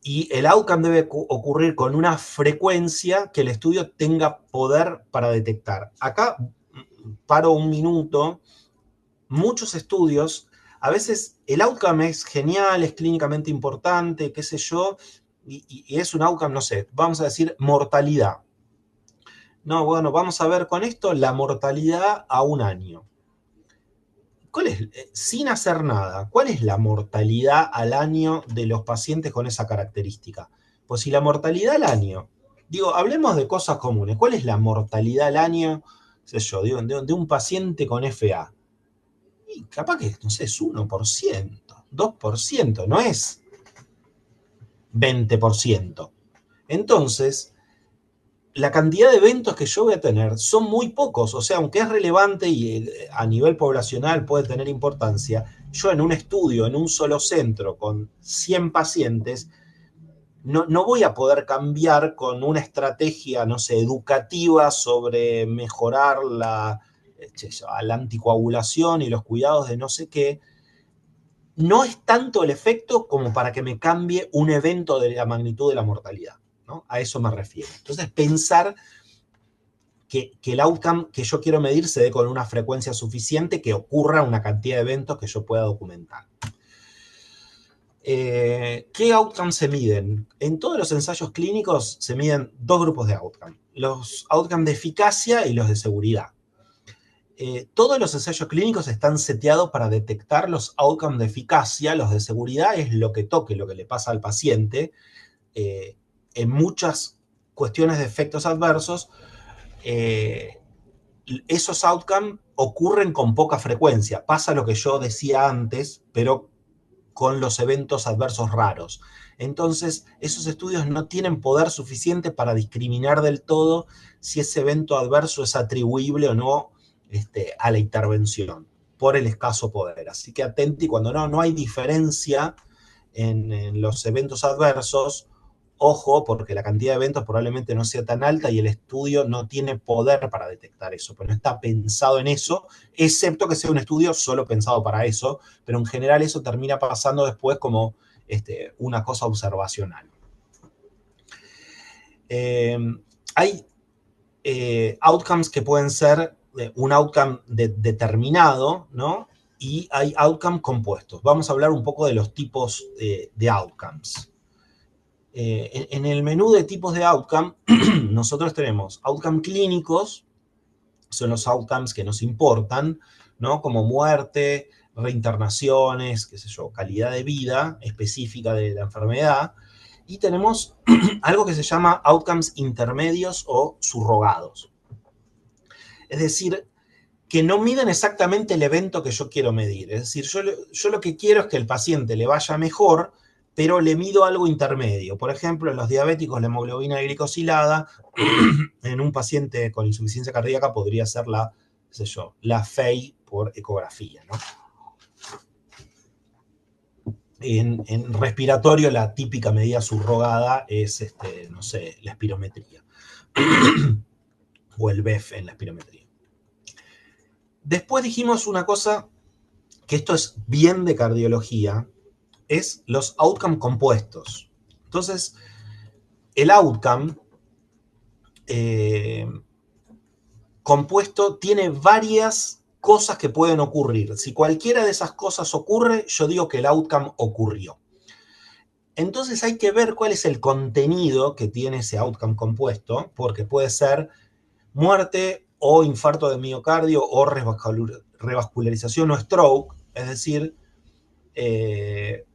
Y el outcome debe ocurrir con una frecuencia que el estudio tenga poder para detectar. Acá paro un minuto. Muchos estudios, a veces el outcome es genial, es clínicamente importante, qué sé yo, y es un outcome, no sé, vamos a decir mortalidad. No, bueno, vamos a ver con esto la mortalidad a un año. ¿Cuál es, sin hacer nada, cuál es la mortalidad al año de los pacientes con esa característica? Pues si la mortalidad al año, digo, hablemos de cosas comunes, ¿cuál es la mortalidad al año, sé yo, digo, de un paciente con FA? Y capaz que, no sé, es 1%, 2%, no es 20%. Entonces, la cantidad de eventos que yo voy a tener son muy pocos, o sea, aunque es relevante y a nivel poblacional puede tener importancia, yo en un estudio, en un solo centro, con 100 pacientes, no voy a poder cambiar con una estrategia, no sé, educativa sobre mejorar la anticoagulación y los cuidados de no sé qué. No es tanto el efecto como para que me cambie un evento de la magnitud de la mortalidad, ¿no? A eso me refiero. Entonces, pensar que el outcome que yo quiero medir se dé con una frecuencia suficiente, que ocurra una cantidad de eventos que yo pueda documentar. ¿Qué outcomes se miden? En todos los ensayos clínicos se miden dos grupos de outcomes, los outcomes de eficacia y los de seguridad. Todos los ensayos clínicos están seteados para detectar los outcomes de eficacia, los de seguridad es lo que toque, lo que le pasa al paciente. En muchas cuestiones de efectos adversos, esos outcomes ocurren con poca frecuencia. Pasa lo que yo decía antes, pero con los eventos adversos raros. Entonces, esos estudios no tienen poder suficiente para discriminar del todo si ese evento adverso es atribuible o no a la intervención, por el escaso poder. Así que atenti cuando no hay diferencia en los eventos adversos, ojo, porque la cantidad de eventos probablemente no sea tan alta y el estudio no tiene poder para detectar eso, pero no está pensado en eso, excepto que sea un estudio solo pensado para eso, pero en general eso termina pasando después como una cosa observacional. Hay outcomes que pueden ser un outcome determinado, ¿no? Y hay outcomes compuestos. Vamos a hablar un poco de los tipos de outcomes. En el menú de tipos de outcome, nosotros tenemos outcome clínicos, son los outcomes que nos importan, ¿no? Como muerte, reinternaciones, qué sé yo, calidad de vida específica de la enfermedad. Y tenemos algo que se llama outcomes intermedios o subrogados. Es decir, que no miden exactamente el evento que yo quiero medir. Es decir, yo lo que quiero es que el paciente le vaya mejor, pero le mido algo intermedio. Por ejemplo, en los diabéticos, la hemoglobina glicosilada, en un paciente con insuficiencia cardíaca podría ser la, qué sé yo, la FEI por ecografía, ¿no? En respiratorio, la típica medida subrogada es, no sé, la espirometría. O el BEF en la espirometría. Después dijimos una cosa, que esto es bien de cardiología, es los outcome compuestos. Entonces, el outcome compuesto tiene varias cosas que pueden ocurrir. Si cualquiera de esas cosas ocurre, yo digo que el outcome ocurrió. Entonces hay que ver cuál es el contenido que tiene ese outcome compuesto, porque puede ser muerte o infarto de miocardio o revascularización o stroke, es decir,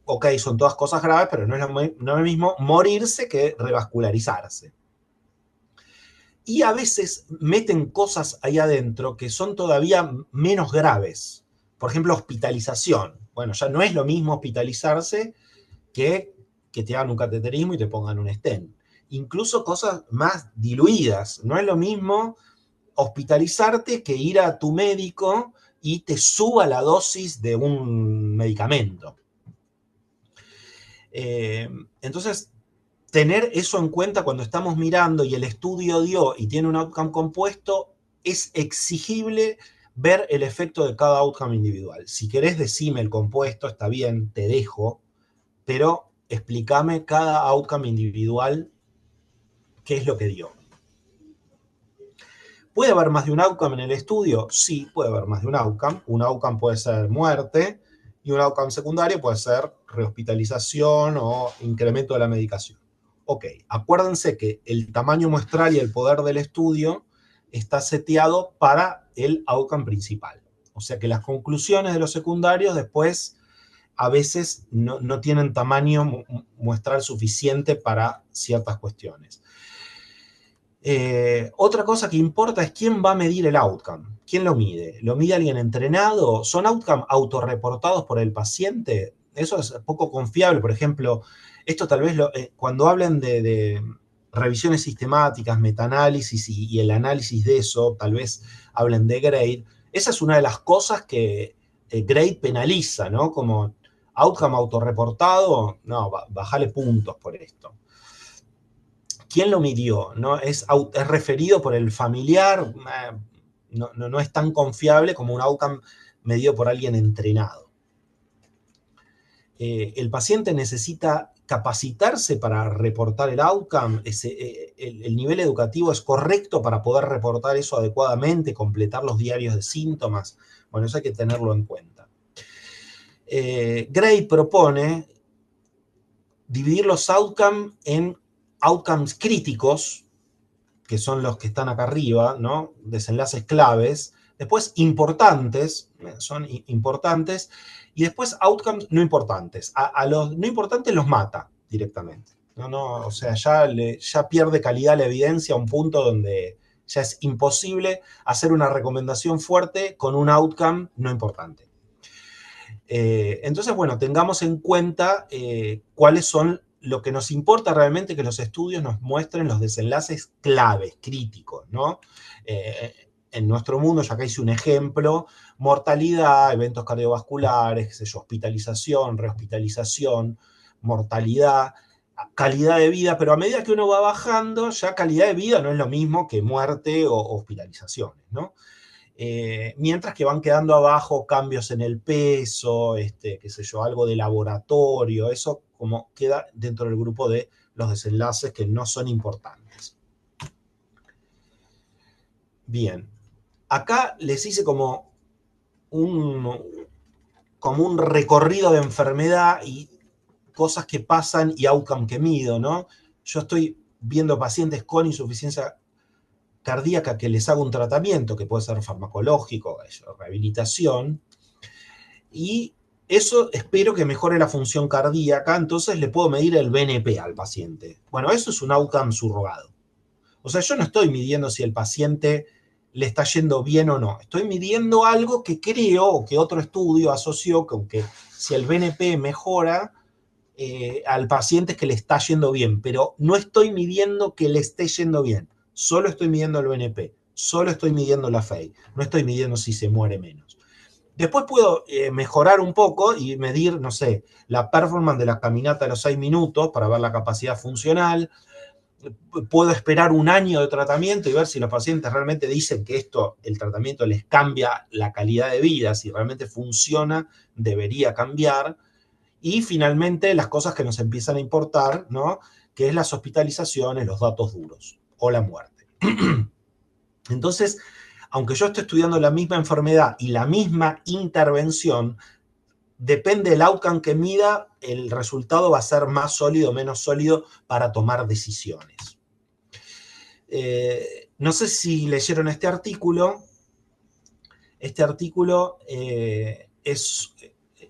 ok, son todas cosas graves, pero no es lo mismo morirse que revascularizarse. Y a veces meten cosas ahí adentro que son todavía menos graves. Por ejemplo, hospitalización. Bueno, ya no es lo mismo hospitalizarse que te hagan un cateterismo y te pongan un stent. Incluso cosas más diluidas. No es lo mismo hospitalizarte que ir a tu médico y te suba la dosis de un medicamento. Entonces, tener eso en cuenta cuando estamos mirando y el estudio dio y tiene un outcome compuesto, es exigible ver el efecto de cada outcome individual. Si querés decime el compuesto, está bien, te dejo, pero explícame cada outcome individual qué es lo que dio. ¿Puede haber más de un outcome en el estudio? Sí, puede haber más de un outcome. Un outcome puede ser muerte y un outcome secundario puede ser rehospitalización o incremento de la medicación. Ok, acuérdense que el tamaño muestral y el poder del estudio está seteado para el outcome principal. O sea que las conclusiones de los secundarios después a veces no tienen tamaño muestral suficiente para ciertas cuestiones. Otra cosa que importa es quién va a medir el outcome. ¿Quién lo mide? ¿Lo mide alguien entrenado? ¿Son outcome autorreportados por el paciente? Eso es poco confiable. Por ejemplo, esto tal vez cuando hablen de revisiones sistemáticas, metaanálisis y el análisis de eso, tal vez hablen de grade. Esa es una de las cosas que grade penaliza, ¿no? Como outcome autorreportado, no, bajale puntos por esto. ¿Quién lo midió? ¿No? ¿Es referido por el familiar? No es tan confiable como un outcome medido por alguien entrenado. El paciente necesita capacitarse para reportar el outcome. El nivel educativo es correcto para poder reportar eso adecuadamente, completar los diarios de síntomas. Bueno, eso hay que tenerlo en cuenta. Gray propone dividir los outcomes en outcomes críticos, que son los que están acá arriba, ¿no? Desenlaces claves. Después importantes, son importantes. Y después outcomes no importantes. A los no importantes los mata directamente. O sea, ya pierde calidad la evidencia a un punto donde ya es imposible hacer una recomendación fuerte con un outcome no importante. Entonces, bueno, tengamos en cuenta cuáles son lo que nos importa realmente, que los estudios nos muestren los desenlaces claves, críticos, ¿no? En nuestro mundo, ya acá hice un ejemplo, mortalidad, eventos cardiovasculares, qué sé yo, hospitalización, rehospitalización, mortalidad. calidad de vida, pero a medida que uno va bajando, ya calidad de vida no es lo mismo que muerte o hospitalizaciones, ¿no? Mientras que van quedando abajo cambios en el peso, qué sé yo, algo de laboratorio, eso como queda dentro del grupo de los desenlaces que no son importantes. Bien, acá les hice como un recorrido de enfermedad y cosas que pasan y outcome que mido, ¿no? Yo estoy viendo pacientes con insuficiencia cardíaca que les hago un tratamiento, que puede ser farmacológico, rehabilitación, y eso espero que mejore la función cardíaca, entonces le puedo medir el BNP al paciente. Bueno, eso es un outcome subrogado. O sea, yo no estoy midiendo si el paciente le está yendo bien o no. Estoy midiendo algo que creo, o que otro estudio asoció con que si el BNP mejora, al paciente es que le está yendo bien, pero no estoy midiendo que le esté yendo bien. Solo estoy midiendo el BNP, solo estoy midiendo la FEI, no estoy midiendo si se muere menos. Después puedo mejorar un poco y medir, no sé, la performance de la caminata de los 6 minutos para ver la capacidad funcional. Puedo esperar un año de tratamiento y ver si los pacientes realmente dicen que el tratamiento les cambia la calidad de vida, si realmente funciona, debería cambiar. Y finalmente las cosas que nos empiezan a importar, ¿no? Que es las hospitalizaciones, los datos duros o la muerte. Entonces, aunque yo esté estudiando la misma enfermedad y la misma intervención, depende del outcome que mida, el resultado va a ser más sólido o menos sólido para tomar decisiones. No sé si leyeron este artículo. Este artículo es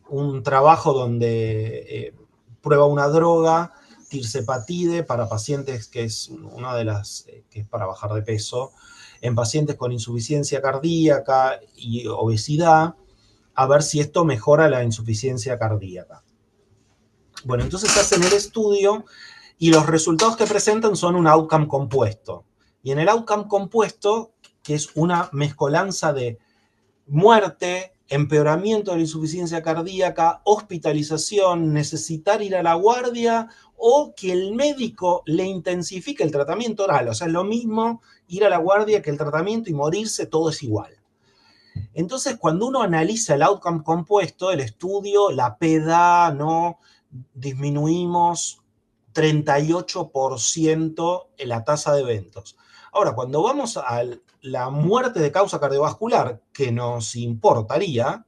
un trabajo donde prueba una droga, tirzepatide, para pacientes, que es una de las que es para bajar de peso, en pacientes con insuficiencia cardíaca y obesidad, a ver si esto mejora la insuficiencia cardíaca. Bueno, entonces hacen el estudio y los resultados que presentan son un outcome compuesto. Y en el outcome compuesto, que es una mezcolanza de muerte, empeoramiento de la insuficiencia cardíaca, hospitalización, necesitar ir a la guardia o que el médico le intensifique el tratamiento oral. O sea, es lo mismo ir a la guardia que el tratamiento y morirse, todo es igual. Entonces, cuando uno analiza el outcome compuesto, el estudio, la PEDA, ¿no? Disminuimos 38% en la tasa de eventos. Ahora, cuando vamos a la muerte de causa cardiovascular, que nos importaría,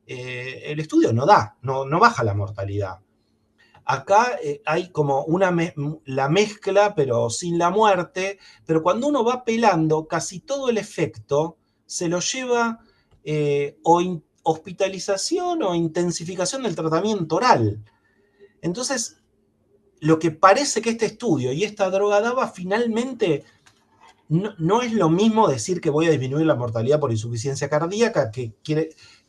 el estudio no baja la mortalidad. Acá hay como la mezcla, pero sin la muerte, pero cuando uno va pelando, casi todo el efecto se lo lleva hospitalización o intensificación del tratamiento oral. Entonces, lo que parece que este estudio y esta droga daba finalmente no es lo mismo decir que voy a disminuir la mortalidad por insuficiencia cardíaca que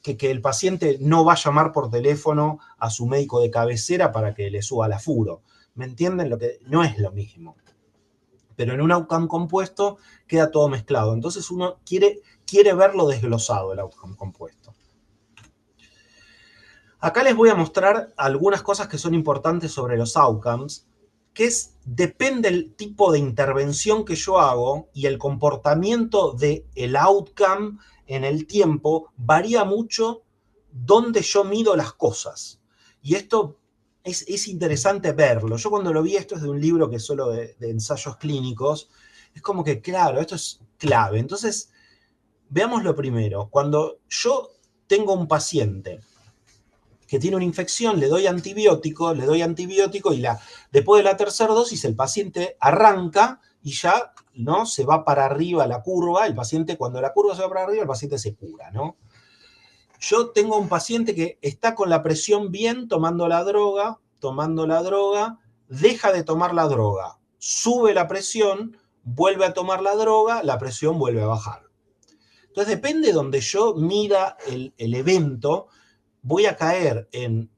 el paciente no va a llamar por teléfono a su médico de cabecera para que le suba la furo. ¿Me entienden? No es lo mismo. Pero en un outcome compuesto queda todo mezclado. Entonces uno quiere verlo desglosado, el outcome compuesto. Acá les voy a mostrar algunas cosas que son importantes sobre los outcomes, que depende del tipo de intervención que yo hago y el comportamiento del outcome en el tiempo varía mucho donde yo mido las cosas. Y esto es interesante verlo. Yo cuando lo vi, esto es de un libro que es solo de ensayos clínicos, es como que, claro, esto es clave. Entonces, veamos lo primero. Cuando yo tengo un paciente que tiene una infección, le doy antibiótico y después de la tercera dosis el paciente arranca y ya ¿no? Se va para arriba la curva, el paciente cuando la curva se va para arriba, el paciente se cura, ¿no? Yo tengo un paciente que está con la presión bien tomando la droga, deja de tomar la droga, sube la presión, vuelve a tomar la droga, la presión vuelve a bajar. Entonces depende de donde yo mida el evento, voy a caer en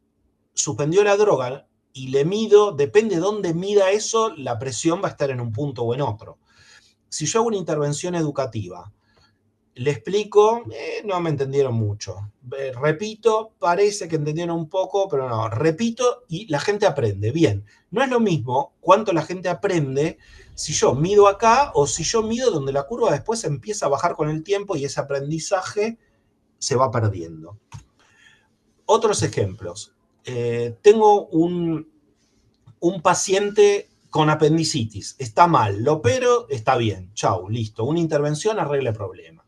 suspendió la droga y le mido, depende de dónde mida eso, la presión va a estar en un punto o en otro. Si yo hago una intervención educativa, le explico, no me entendieron mucho. Repito, parece que entendieron un poco, pero no, repito y la gente aprende. Bien, no es lo mismo cuánto la gente aprende si yo mido acá o si yo mido donde la curva después empieza a bajar con el tiempo y ese aprendizaje se va perdiendo. Otros ejemplos. Tengo un paciente con apendicitis, está mal, lo opero, está bien, chau, listo, una intervención arregla el problema.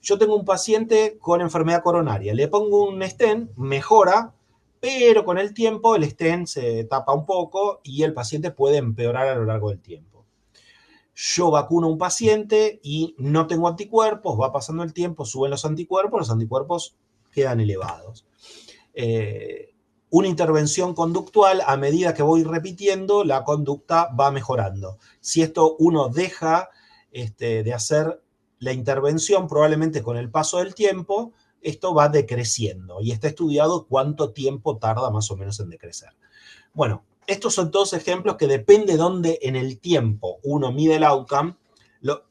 Yo tengo un paciente con enfermedad coronaria, le pongo un stent, mejora, pero con el tiempo el stent se tapa un poco y el paciente puede empeorar a lo largo del tiempo. Yo vacuno a un paciente y no tengo anticuerpos, va pasando el tiempo, suben los anticuerpos quedan elevados. Una intervención conductual, a medida que voy repitiendo, la conducta va mejorando. Si esto uno deja de hacer la intervención, probablemente con el paso del tiempo, esto va decreciendo. Y está estudiado cuánto tiempo tarda más o menos en decrecer. Bueno, estos son todos ejemplos que depende de dónde en el tiempo uno mide el outcome,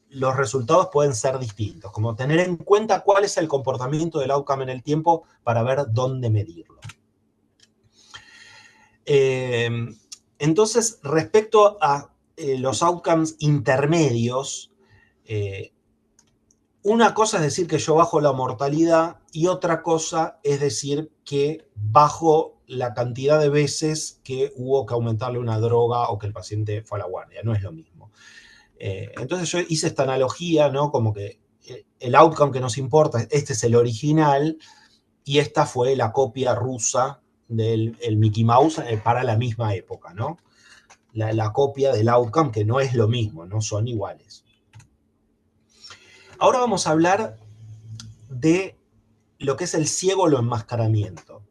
los resultados pueden ser distintos. Como tener en cuenta cuál es el comportamiento del outcome en el tiempo para ver dónde medirlo. Entonces, respecto a los outcomes intermedios, una cosa es decir que yo bajo la mortalidad y otra cosa es decir que bajo la cantidad de veces que hubo que aumentarle una droga o que el paciente fue a la guardia. No es lo mismo. Entonces yo hice esta analogía, ¿no? Como que el outcome que nos importa, este es el original y esta fue la copia rusa del Mickey Mouse para la misma época, ¿no? La copia del outcome, que no es lo mismo, no son iguales. Ahora vamos a hablar de lo que es el ciego o el enmascaramiento.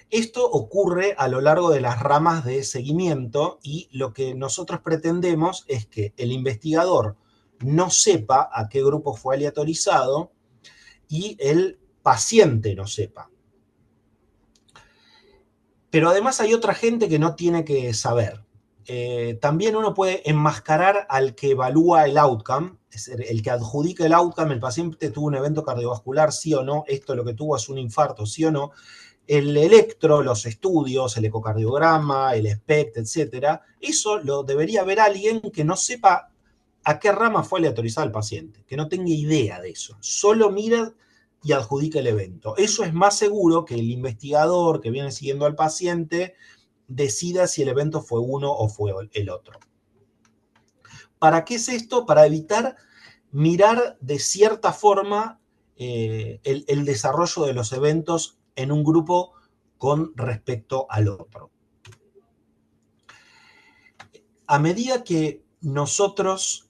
Esto ocurre a lo largo de las ramas de seguimiento y lo que nosotros pretendemos es que el investigador no sepa a qué grupo fue aleatorizado y el paciente no sepa. Pero además hay otra gente que no tiene que saber. También uno puede enmascarar al que evalúa el outcome, es decir, el que adjudica el outcome, el paciente tuvo un evento cardiovascular, sí o no, esto lo que tuvo es un infarto, sí o no. El electro, los estudios, el ecocardiograma, el SPECT, etcétera, eso lo debería ver alguien que no sepa a qué rama fue aleatorizado el paciente, que no tenga idea de eso. Solo mira y adjudica el evento. Eso es más seguro que el investigador que viene siguiendo al paciente decida si el evento fue uno o fue el otro. ¿Para qué es esto? Para evitar mirar de cierta forma el desarrollo de los eventos en un grupo con respecto al otro. A medida que nosotros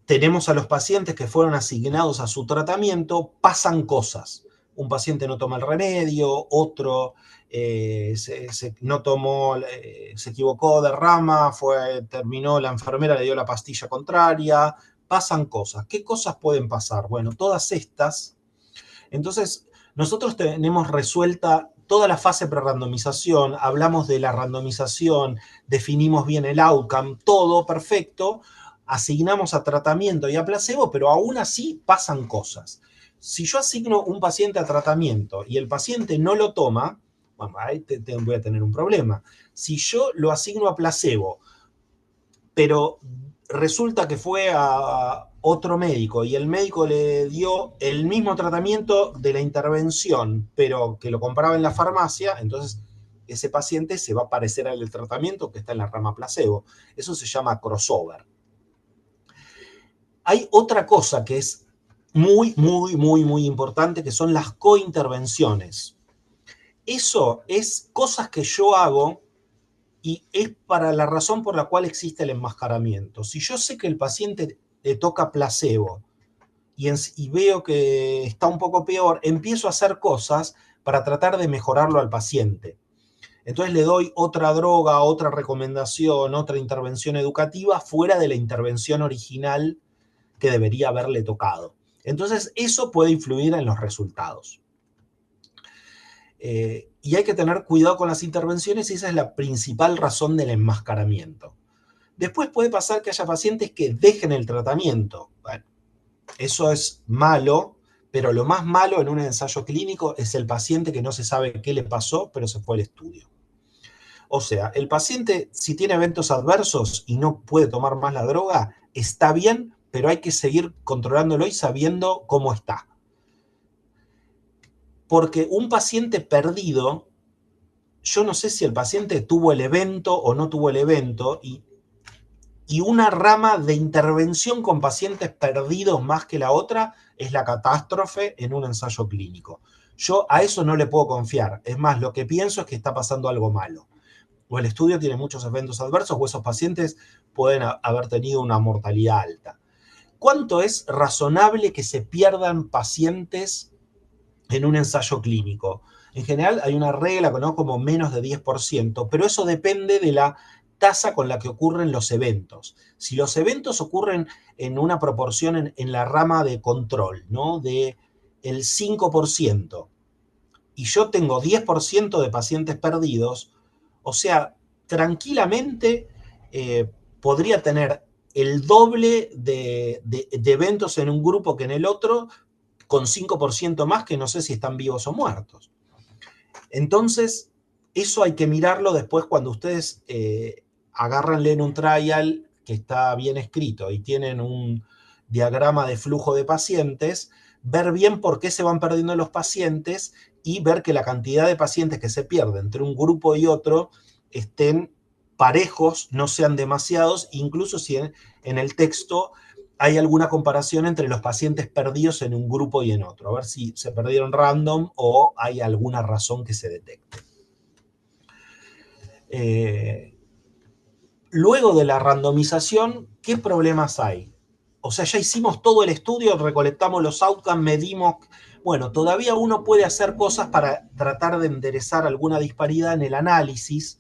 tenemos a los pacientes que fueron asignados a su tratamiento, pasan cosas. Un paciente no toma el remedio, otro no tomó, se equivocó de rama, terminó, la enfermera le dio la pastilla contraria, pasan cosas. ¿Qué cosas pueden pasar? Bueno, todas estas. Entonces, nosotros tenemos resuelta toda la fase pre-randomización, hablamos de la randomización, definimos bien el outcome, todo perfecto, asignamos a tratamiento y a placebo, pero aún así pasan cosas. Si yo asigno un paciente a tratamiento y el paciente no lo toma, bueno, ahí voy a tener un problema. Si yo lo asigno a placebo, pero resulta que fue a otro médico y el médico le dio el mismo tratamiento de la intervención, pero que lo compraba en la farmacia, entonces ese paciente se va a parecer al tratamiento que está en la rama placebo. Eso se llama crossover. Hay otra cosa que es muy, muy, muy, muy importante, que son las cointervenciones. Eso es cosas que yo hago y es para la razón por la cual existe el enmascaramiento. Si yo sé que el paciente le toca placebo y veo que está un poco peor, empiezo a hacer cosas para tratar de mejorarlo al paciente. Entonces le doy otra droga, otra recomendación, otra intervención educativa fuera de la intervención original que debería haberle tocado. Entonces eso puede influir en los resultados. Y hay que tener cuidado con las intervenciones y esa es la principal razón del enmascaramiento. Después puede pasar que haya pacientes que dejen el tratamiento. Bueno, Eso es malo, pero lo más malo en un ensayo clínico es el paciente que no se sabe qué le pasó, pero se fue al estudio. O sea, el paciente, si tiene eventos adversos y no puede tomar más la droga, está bien, pero hay que seguir controlándolo y sabiendo cómo está. Porque un paciente perdido, yo no sé si el paciente tuvo el evento o no tuvo el evento, y una rama de intervención con pacientes perdidos más que la otra es la catástrofe en un ensayo clínico. Yo a eso no le puedo confiar. Es más, lo que pienso es que está pasando algo malo. O el estudio tiene muchos eventos adversos o esos pacientes pueden haber tenido una mortalidad alta. ¿Cuánto es razonable que se pierdan pacientes en un ensayo clínico? En general hay una regla, ¿no?, como menos de 10%, pero eso depende de la tasa con la que ocurren los eventos. Si los eventos ocurren en una proporción en la rama de control, ¿no?, de el 5%, y yo tengo 10% de pacientes perdidos, o sea, tranquilamente podría tener el doble de eventos en un grupo que en el otro, con 5% más que no sé si están vivos o muertos. Entonces, eso hay que mirarlo después cuando ustedes agarran, leen un trial que está bien escrito y tienen un diagrama de flujo de pacientes, ver bien por qué se van perdiendo los pacientes y ver que la cantidad de pacientes que se pierden entre un grupo y otro estén parejos, no sean demasiados, incluso si en el texto hay alguna comparación entre los pacientes perdidos en un grupo y en otro, a ver si se perdieron random o hay alguna razón que se detecte. Luego de la randomización, ¿qué problemas hay? O sea, ya hicimos todo el estudio, recolectamos los outcomes, medimos. Bueno, todavía uno puede hacer cosas para tratar de enderezar alguna disparidad en el análisis.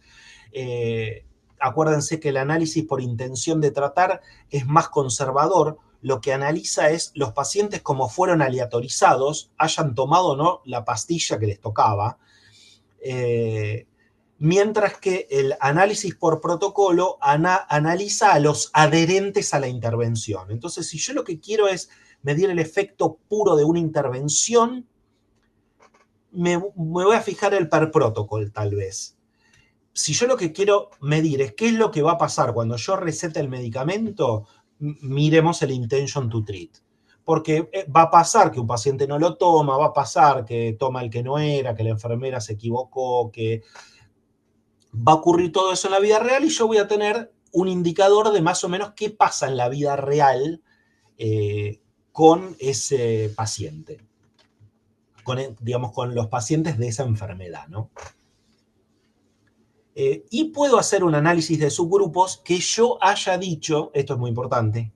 Acuérdense que el análisis por intención de tratar es más conservador. Lo que analiza es los pacientes como fueron aleatorizados, hayan tomado o no la pastilla que les tocaba. Mientras que el análisis por protocolo analiza a los adherentes a la intervención. Entonces, si yo lo que quiero es medir el efecto puro de una intervención, me voy a fijar el per protocol, tal vez. Si yo lo que quiero medir es qué es lo que va a pasar cuando yo recete el medicamento, miremos el intention to treat. Porque va a pasar que un paciente no lo toma, va a pasar que toma el que no era, que la enfermera se equivocó, que va a ocurrir todo eso en la vida real y yo voy a tener un indicador de más o menos qué pasa en la vida real con ese paciente, digamos, con los pacientes de esa enfermedad, ¿no? Y puedo hacer un análisis de subgrupos que yo haya dicho, esto es muy importante,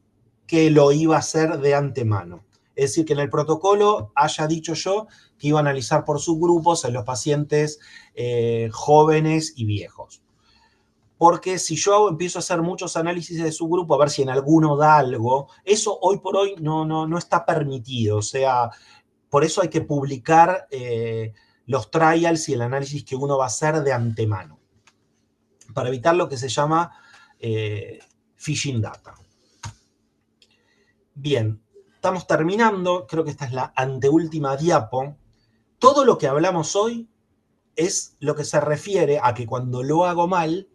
que lo iba a hacer de antemano. Es decir, que en el protocolo haya dicho yo que iba a analizar por subgrupos en los pacientes jóvenes y viejos. Porque si yo empiezo a hacer muchos análisis de subgrupo, a ver si en alguno da algo, eso hoy por hoy no está permitido. O sea, por eso hay que publicar los trials y el análisis que uno va a hacer de antemano, para evitar lo que se llama phishing data. Bien, estamos terminando, creo que esta es la anteúltima diapo. Todo lo que hablamos hoy es lo que se refiere a que cuando lo hago mal,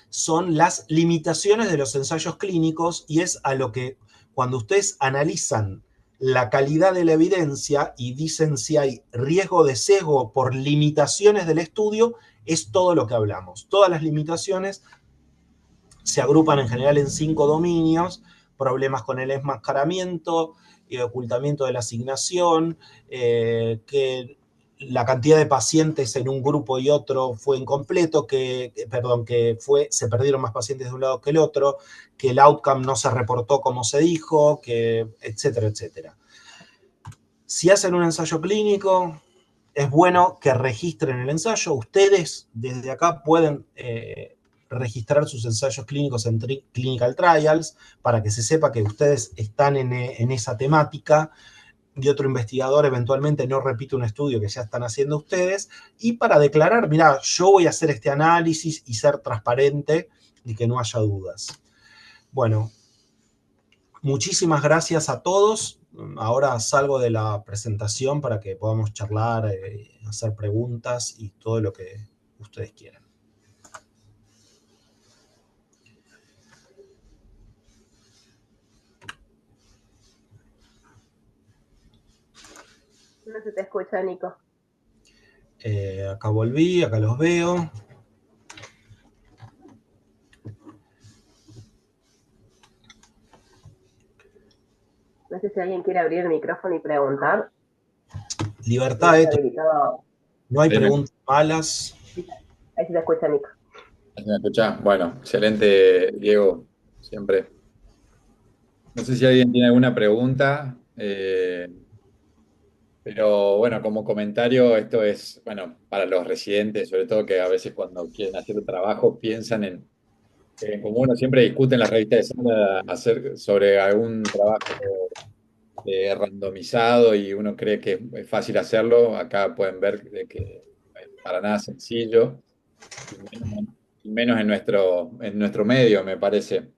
son las limitaciones de los ensayos clínicos y es a lo que cuando ustedes analizan la calidad de la evidencia y dicen si hay riesgo de sesgo por limitaciones del estudio, es todo lo que hablamos. Todas las limitaciones se agrupan en general en 5 dominios: problemas con el enmascaramiento, ocultamiento de la asignación, que la cantidad de pacientes en un grupo y otro fue incompleto, se perdieron más pacientes de un lado que el otro, que el outcome no se reportó como se dijo, etcétera, etcétera. Si hacen un ensayo clínico, es bueno que registren el ensayo. Ustedes desde acá pueden registrar sus ensayos clínicos en Clinical Trials para que se sepa que ustedes están en esa temática y otro investigador eventualmente no repite un estudio que ya están haciendo ustedes, y para declarar, mira, yo voy a hacer este análisis y ser transparente y que no haya dudas. Bueno, muchísimas gracias a todos. Ahora salgo de la presentación para que podamos charlar, hacer preguntas y todo lo que ustedes quieran. No se te escucha, Nico. Acá volví, acá los veo. No sé si alguien quiere abrir el micrófono y preguntar. Libertad, no hay preguntas malas. Ahí se te escucha, Nico. ¿Me escuchás? Bueno, excelente, Diego, siempre. No sé si alguien tiene alguna pregunta, pero bueno, como comentario, esto es, bueno, para los residentes, sobre todo que a veces cuando quieren hacer un trabajo piensan en, como uno siempre discute en las revistas de sala sobre algún trabajo randomizado y uno cree que es fácil hacerlo, acá pueden ver de que es para nada sencillo, y menos en nuestro medio, me parece.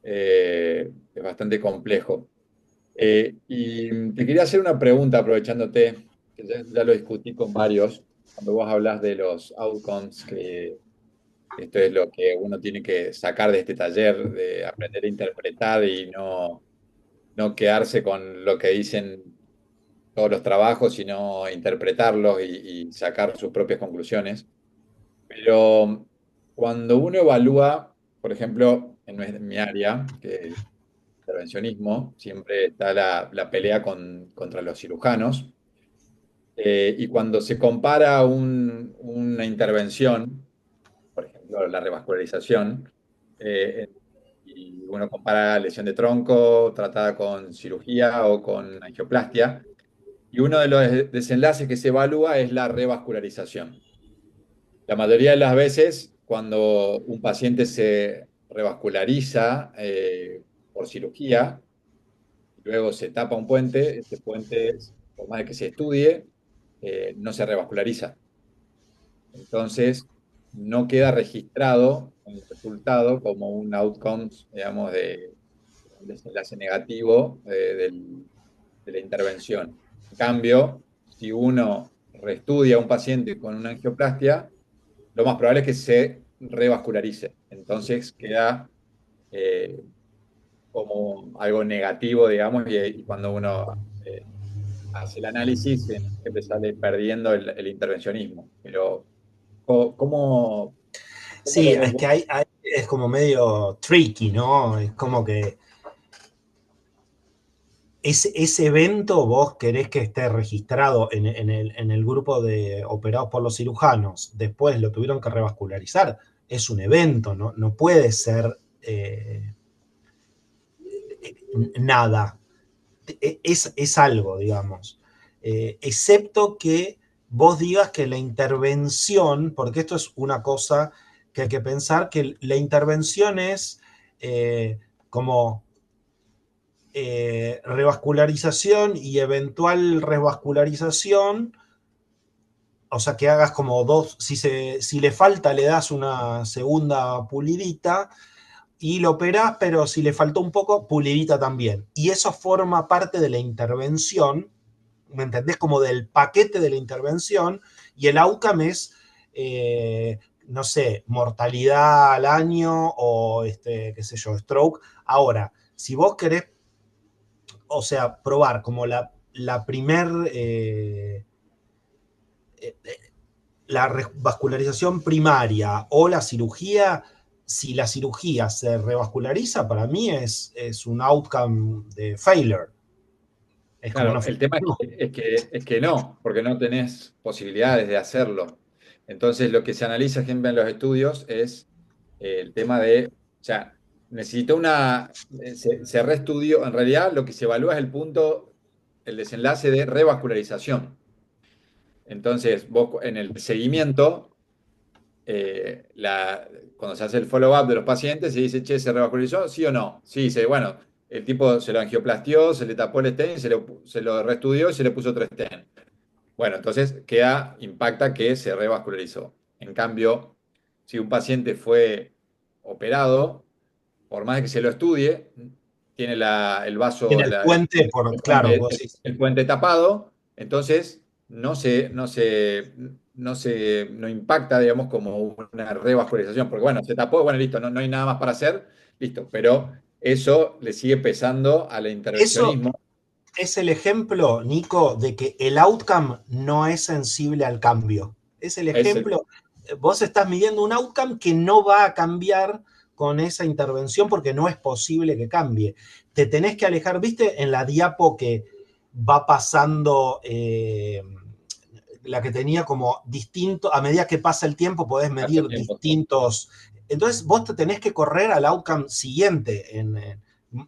Es bastante complejo. Y te quería hacer una pregunta aprovechándote, que ya lo discutí con varios, cuando vos hablas de los outcomes, que esto es lo que uno tiene que sacar de este taller, de aprender a interpretar y no quedarse con lo que dicen todos los trabajos, sino interpretarlos y sacar sus propias conclusiones. Pero cuando uno evalúa, por ejemplo, en mi área, que intervencionismo, siempre está la pelea contra los cirujanos. Y cuando se compara una intervención, por ejemplo, la revascularización, eh, y uno compara lesión de tronco tratada con cirugía o con angioplastia, y uno de los desenlaces que se evalúa es la revascularización. La mayoría de las veces, cuando un paciente se revasculariza por cirugía, luego se tapa un puente, este puente, por más de que se estudie, no se revasculariza. Entonces, no queda registrado el resultado como un outcome, digamos, de un desenlace negativo de la intervención. En cambio, si uno reestudia a un paciente con una angioplastia, lo más probable es que se revascularice. Entonces queda como algo negativo, digamos, y cuando uno hace el análisis, siempre sale perdiendo el intervencionismo. Pero, ¿cómo Sí, lo ves es vos? que es como medio tricky, ¿no? Es como que ese evento vos querés que esté registrado en el grupo de operados por los cirujanos, después lo tuvieron que revascularizar, es un evento, no puede ser nada, es algo, digamos. Excepto que vos digas que la intervención, porque esto es una cosa que hay que pensar, que la intervención es como revascularización y eventual revascularización, o sea que hagas como dos, si le falta le das una segunda pulidita y lo operás, pero si le faltó un poco, pulidita también. Y eso forma parte de la intervención, ¿me entendés? Como del paquete de la intervención, y el outcome es, no sé, mortalidad al año o, qué sé yo, stroke. Ahora, si vos querés, o sea, probar como la primer, la revascularización primaria o la cirugía, si la cirugía se revasculariza, para mí es un outcome de failure. Es como no Claro, el tema funcionó. es que no, porque no tenés posibilidades de hacerlo. Entonces, lo que se analiza siempre en los estudios es el tema de, o sea, necesita se reestudió, en realidad lo que se evalúa es el punto, el desenlace de revascularización. Entonces, vos en el seguimiento, cuando se hace el follow-up de los pacientes, se dice, che, ¿se revascularizó? ¿Sí o no? Sí, dice, bueno, el tipo se lo angioplastió, se le tapó el stent, se lo reestudió y se le puso otro stent. Bueno, entonces impacta que se revascularizó. En cambio, si un paciente fue operado, por más de que se lo estudie, tiene el vaso, En el puente, claro, vos decís. el puente tapado, entonces no impacta, digamos, como una revascularización, porque bueno, se tapó, bueno, listo, no hay nada más para hacer, listo, pero eso le sigue pesando al Eso intervencionismo. es el ejemplo, Nico, de que el outcome no es sensible al cambio. Es el ejemplo, vos estás midiendo un outcome que no va a cambiar con esa intervención porque no es posible que cambie. Te tenés que alejar, ¿viste? En la diapo que va pasando, la que tenía como distinto, a medida que pasa el tiempo podés medir distintos. Entonces vos te tenés que correr al outcome siguiente.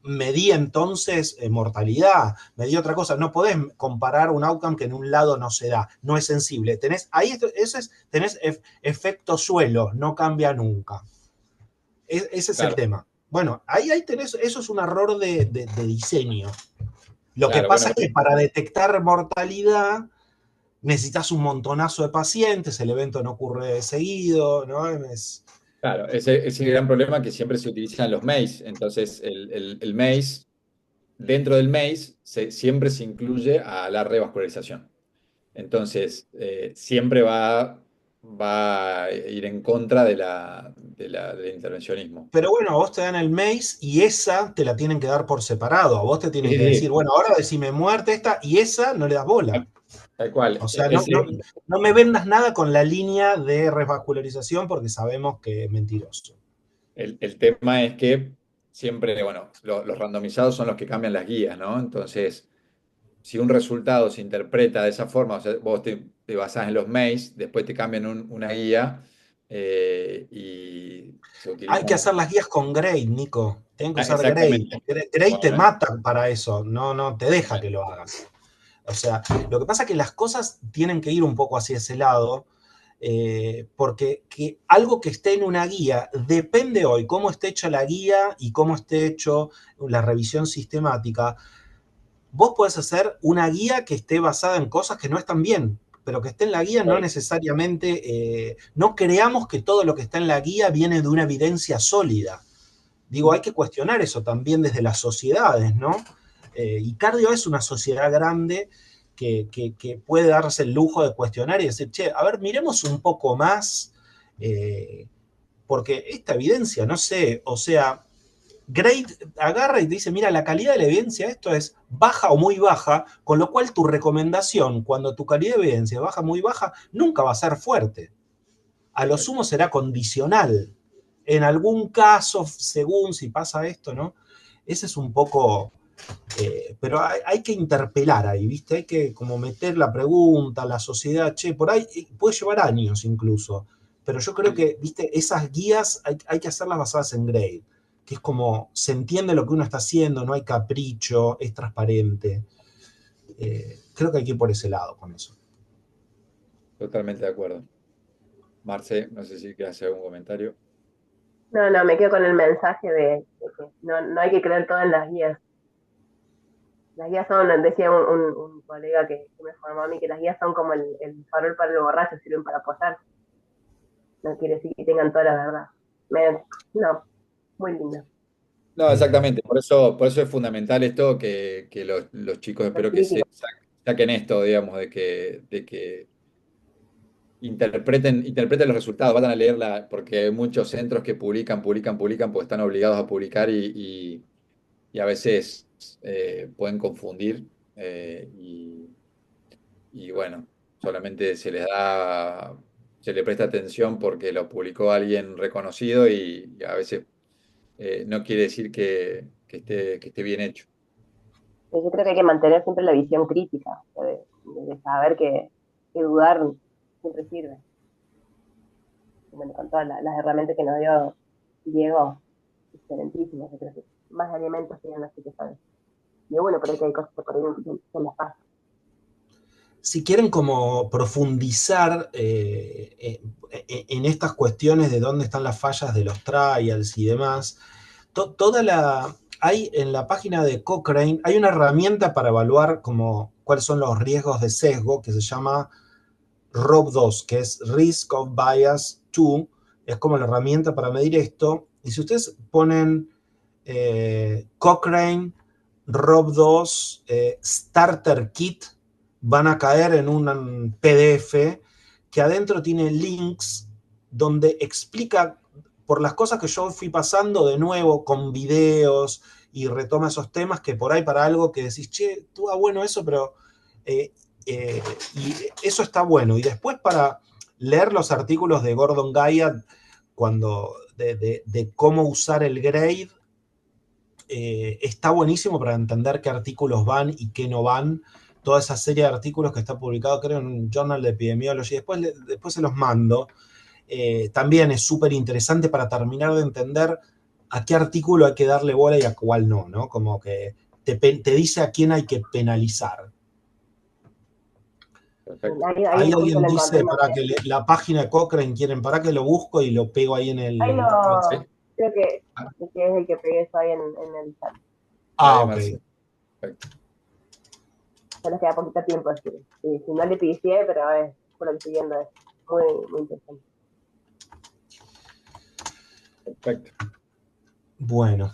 Medí entonces mortalidad, medí otra cosa. No podés comparar un outcome que en un lado no se da, no es sensible. Tenés efecto suelo, no cambia nunca. Ese es el tema. Bueno, ahí tenés, eso es un error de diseño. Lo que pasa es que para detectar mortalidad necesitas un montonazo de pacientes, el evento no ocurre seguido, ¿no? Claro, ese es el gran problema que siempre se utilizan los MACE. Entonces, el MACE, dentro del MACE, siempre se incluye a la revascularización. Entonces, siempre va a ir en contra del intervencionismo. Pero bueno, a vos te dan el MACE y esa te la tienen que dar por separado. A vos te tienen que decir, bueno, ahora decime muerte esta, y esa no le das bola. Tal cual. O sea, no me vendas nada con la línea de revascularización porque sabemos que es mentiroso. El tema es que siempre, bueno, los randomizados son los que cambian las guías, ¿no? Entonces, si un resultado se interpreta de esa forma, o sea, vos te basás en los MACE, después te cambian una guía y se utiliza. Hay que hacer las guías con grade, Nico. Tienen que usar grade. Exactamente. Grade te mata para eso, no te deja que lo hagas. O sea, lo que pasa es que las cosas tienen que ir un poco hacia ese lado, porque algo que esté en una guía depende hoy cómo esté hecha la guía y cómo esté hecho la revisión sistemática. Vos podés hacer una guía que esté basada en cosas que no están bien, pero que esté en la guía no necesariamente, no creamos que todo lo que está en la guía viene de una evidencia sólida. Digo, hay que cuestionar eso también desde las sociedades, ¿no? Y cardio es una sociedad grande que puede darse el lujo de cuestionar y decir, che, a ver, miremos un poco más, porque esta evidencia, no sé, o sea, Grade agarra y te dice, mira, la calidad de la evidencia, esto es baja o muy baja, con lo cual tu recomendación, cuando tu calidad de evidencia es baja o muy baja, nunca va a ser fuerte. A lo sumo será condicional. En algún caso, según si pasa esto, ¿no? Ese es un poco... pero hay que interpelar ahí, ¿viste? Hay que como meter la pregunta, la sociedad, che, por ahí puede llevar años incluso. Pero yo creo que, ¿viste? Esas guías hay que hacerlas basadas en grade, que es como se entiende lo que uno está haciendo, no hay capricho, es transparente. Creo que hay que ir por ese lado con eso. Totalmente de acuerdo. Marce, no sé si quieres hacer algún comentario. No, me quedo con el mensaje de que no hay que creer todo en las guías. Las guías son, decía un colega que me formó a mí, que las guías son como el farol para el borracho, sirven para apoyar. No quiere decir que tengan toda la verdad. No, muy lindo. No, exactamente. Por eso es fundamental esto que los chicos espero que saquen esto, digamos, de que interpreten los resultados, vayan a leerla, porque hay muchos centros que publican, porque están obligados a publicar y a veces pueden confundir y bueno, solamente se le presta atención porque lo publicó alguien reconocido y a veces no quiere decir que esté bien hecho. Yo creo que hay que mantener siempre la visión crítica, de saber que dudar siempre sirve. Bueno, con todas las herramientas que nos dio Diego, excelentísimas, yo creo que más elementos tienen los que saben. Y bueno, creo que hay cosas que por ahí se las pasan. Si quieren como profundizar en estas cuestiones de dónde están las fallas de los trials y demás, hay en la página de Cochrane, hay una herramienta para evaluar como cuáles son los riesgos de sesgo que se llama ROB2, que es Risk of Bias 2, es como la herramienta para medir esto. Y si ustedes ponen Cochrane, Rob 2, Starter Kit, van a caer en un PDF que adentro tiene links donde explica por las cosas que yo fui pasando de nuevo con videos y retoma esos temas que por ahí para algo que decís, che, estuvo bueno eso, pero y eso está bueno. Y después para leer los artículos de Gordon Guyatt de cómo usar el grade, está buenísimo para entender qué artículos van y qué no van. Toda esa serie de artículos que está publicado, creo, en un Journal de Epidemiology. Después se los mando. También es súper interesante para terminar de entender a qué artículo hay que darle bola y a cuál no, ¿no? Como que te dice a quién hay que penalizar. Perfecto. Ahí Ahí justo alguien lo encontré, dice para Marcelo. que la página de Cochrane quieren, para que lo busco y lo pego ahí en Ahí el. lo, Sí. creo que Ah, es el que pegué eso ahí en el chat. Ah, ahí, ok. Marcelo. Perfecto. Ya nos queda poquito tiempo, así. Si no le pillé, pero es por lo que estoy viendo, es muy, muy interesante. Perfecto. Bueno,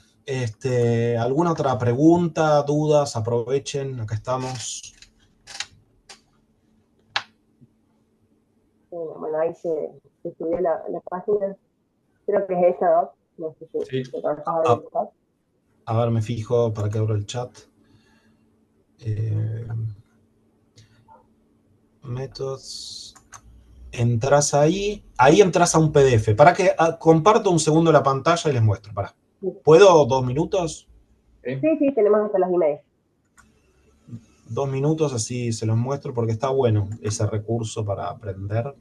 ¿alguna otra pregunta, dudas? Aprovechen, acá estamos. Bueno, ahí se subió la página. Creo que es esa, ¿no? No sé si Sí. te cansas de ver A, el chat. a ver, me fijo para que abra el chat. Methods. Entras ahí entras a un PDF. Para que comparto un segundo la pantalla y les muestro. Para. Sí, ¿Puedo 2 minutos? sí, tenemos hasta las 1:30. 2 minutos, así se los muestro porque está bueno ese recurso para aprender.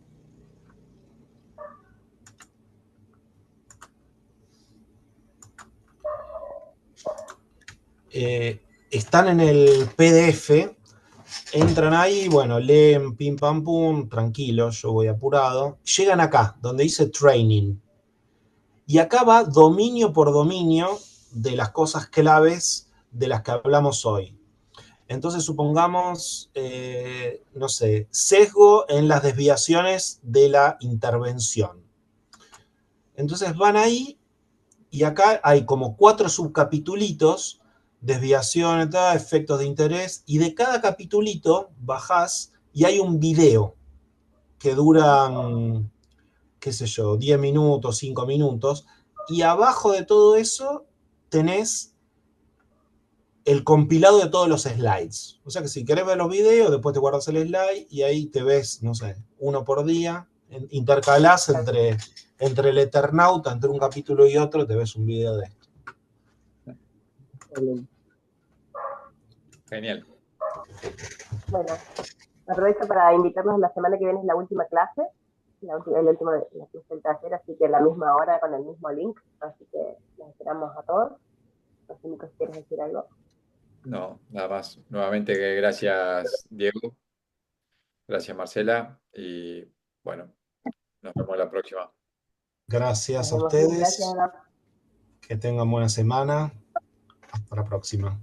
Están en el PDF, entran ahí, bueno, leen pim pam pum, tranquilo, yo voy apurado. Llegan acá, donde dice training. Y acá va dominio por dominio de las cosas claves de las que hablamos hoy. Entonces supongamos, no sé, sesgo en las desviaciones de la intervención. Entonces van ahí y acá hay como 4 subcapitulitos, desviaciones, efectos de interés, y de cada capitulito bajás y hay un video que duran, qué sé yo, 10 minutos, 5 minutos, y abajo de todo eso tenés el compilado de todos los slides. O sea que si querés ver los videos, después te guardas el slide y ahí te ves, no sé, uno por día, intercalás entre el Eternauta, entre un capítulo y otro, te ves un video de esto. Genial. Bueno, aprovecho para invitarnos la semana que viene, es la última clase, la clase del taller, así que a la misma hora con el mismo link, así que los esperamos a todos. No sé, Nico, si quieres decir algo. No, nada más. Nuevamente, gracias, Diego. Gracias, Marcela. Y bueno, nos vemos la próxima. Nos Gracias a vemos. Gracias, ustedes. Ana. Que tengan buena semana. Hasta la próxima.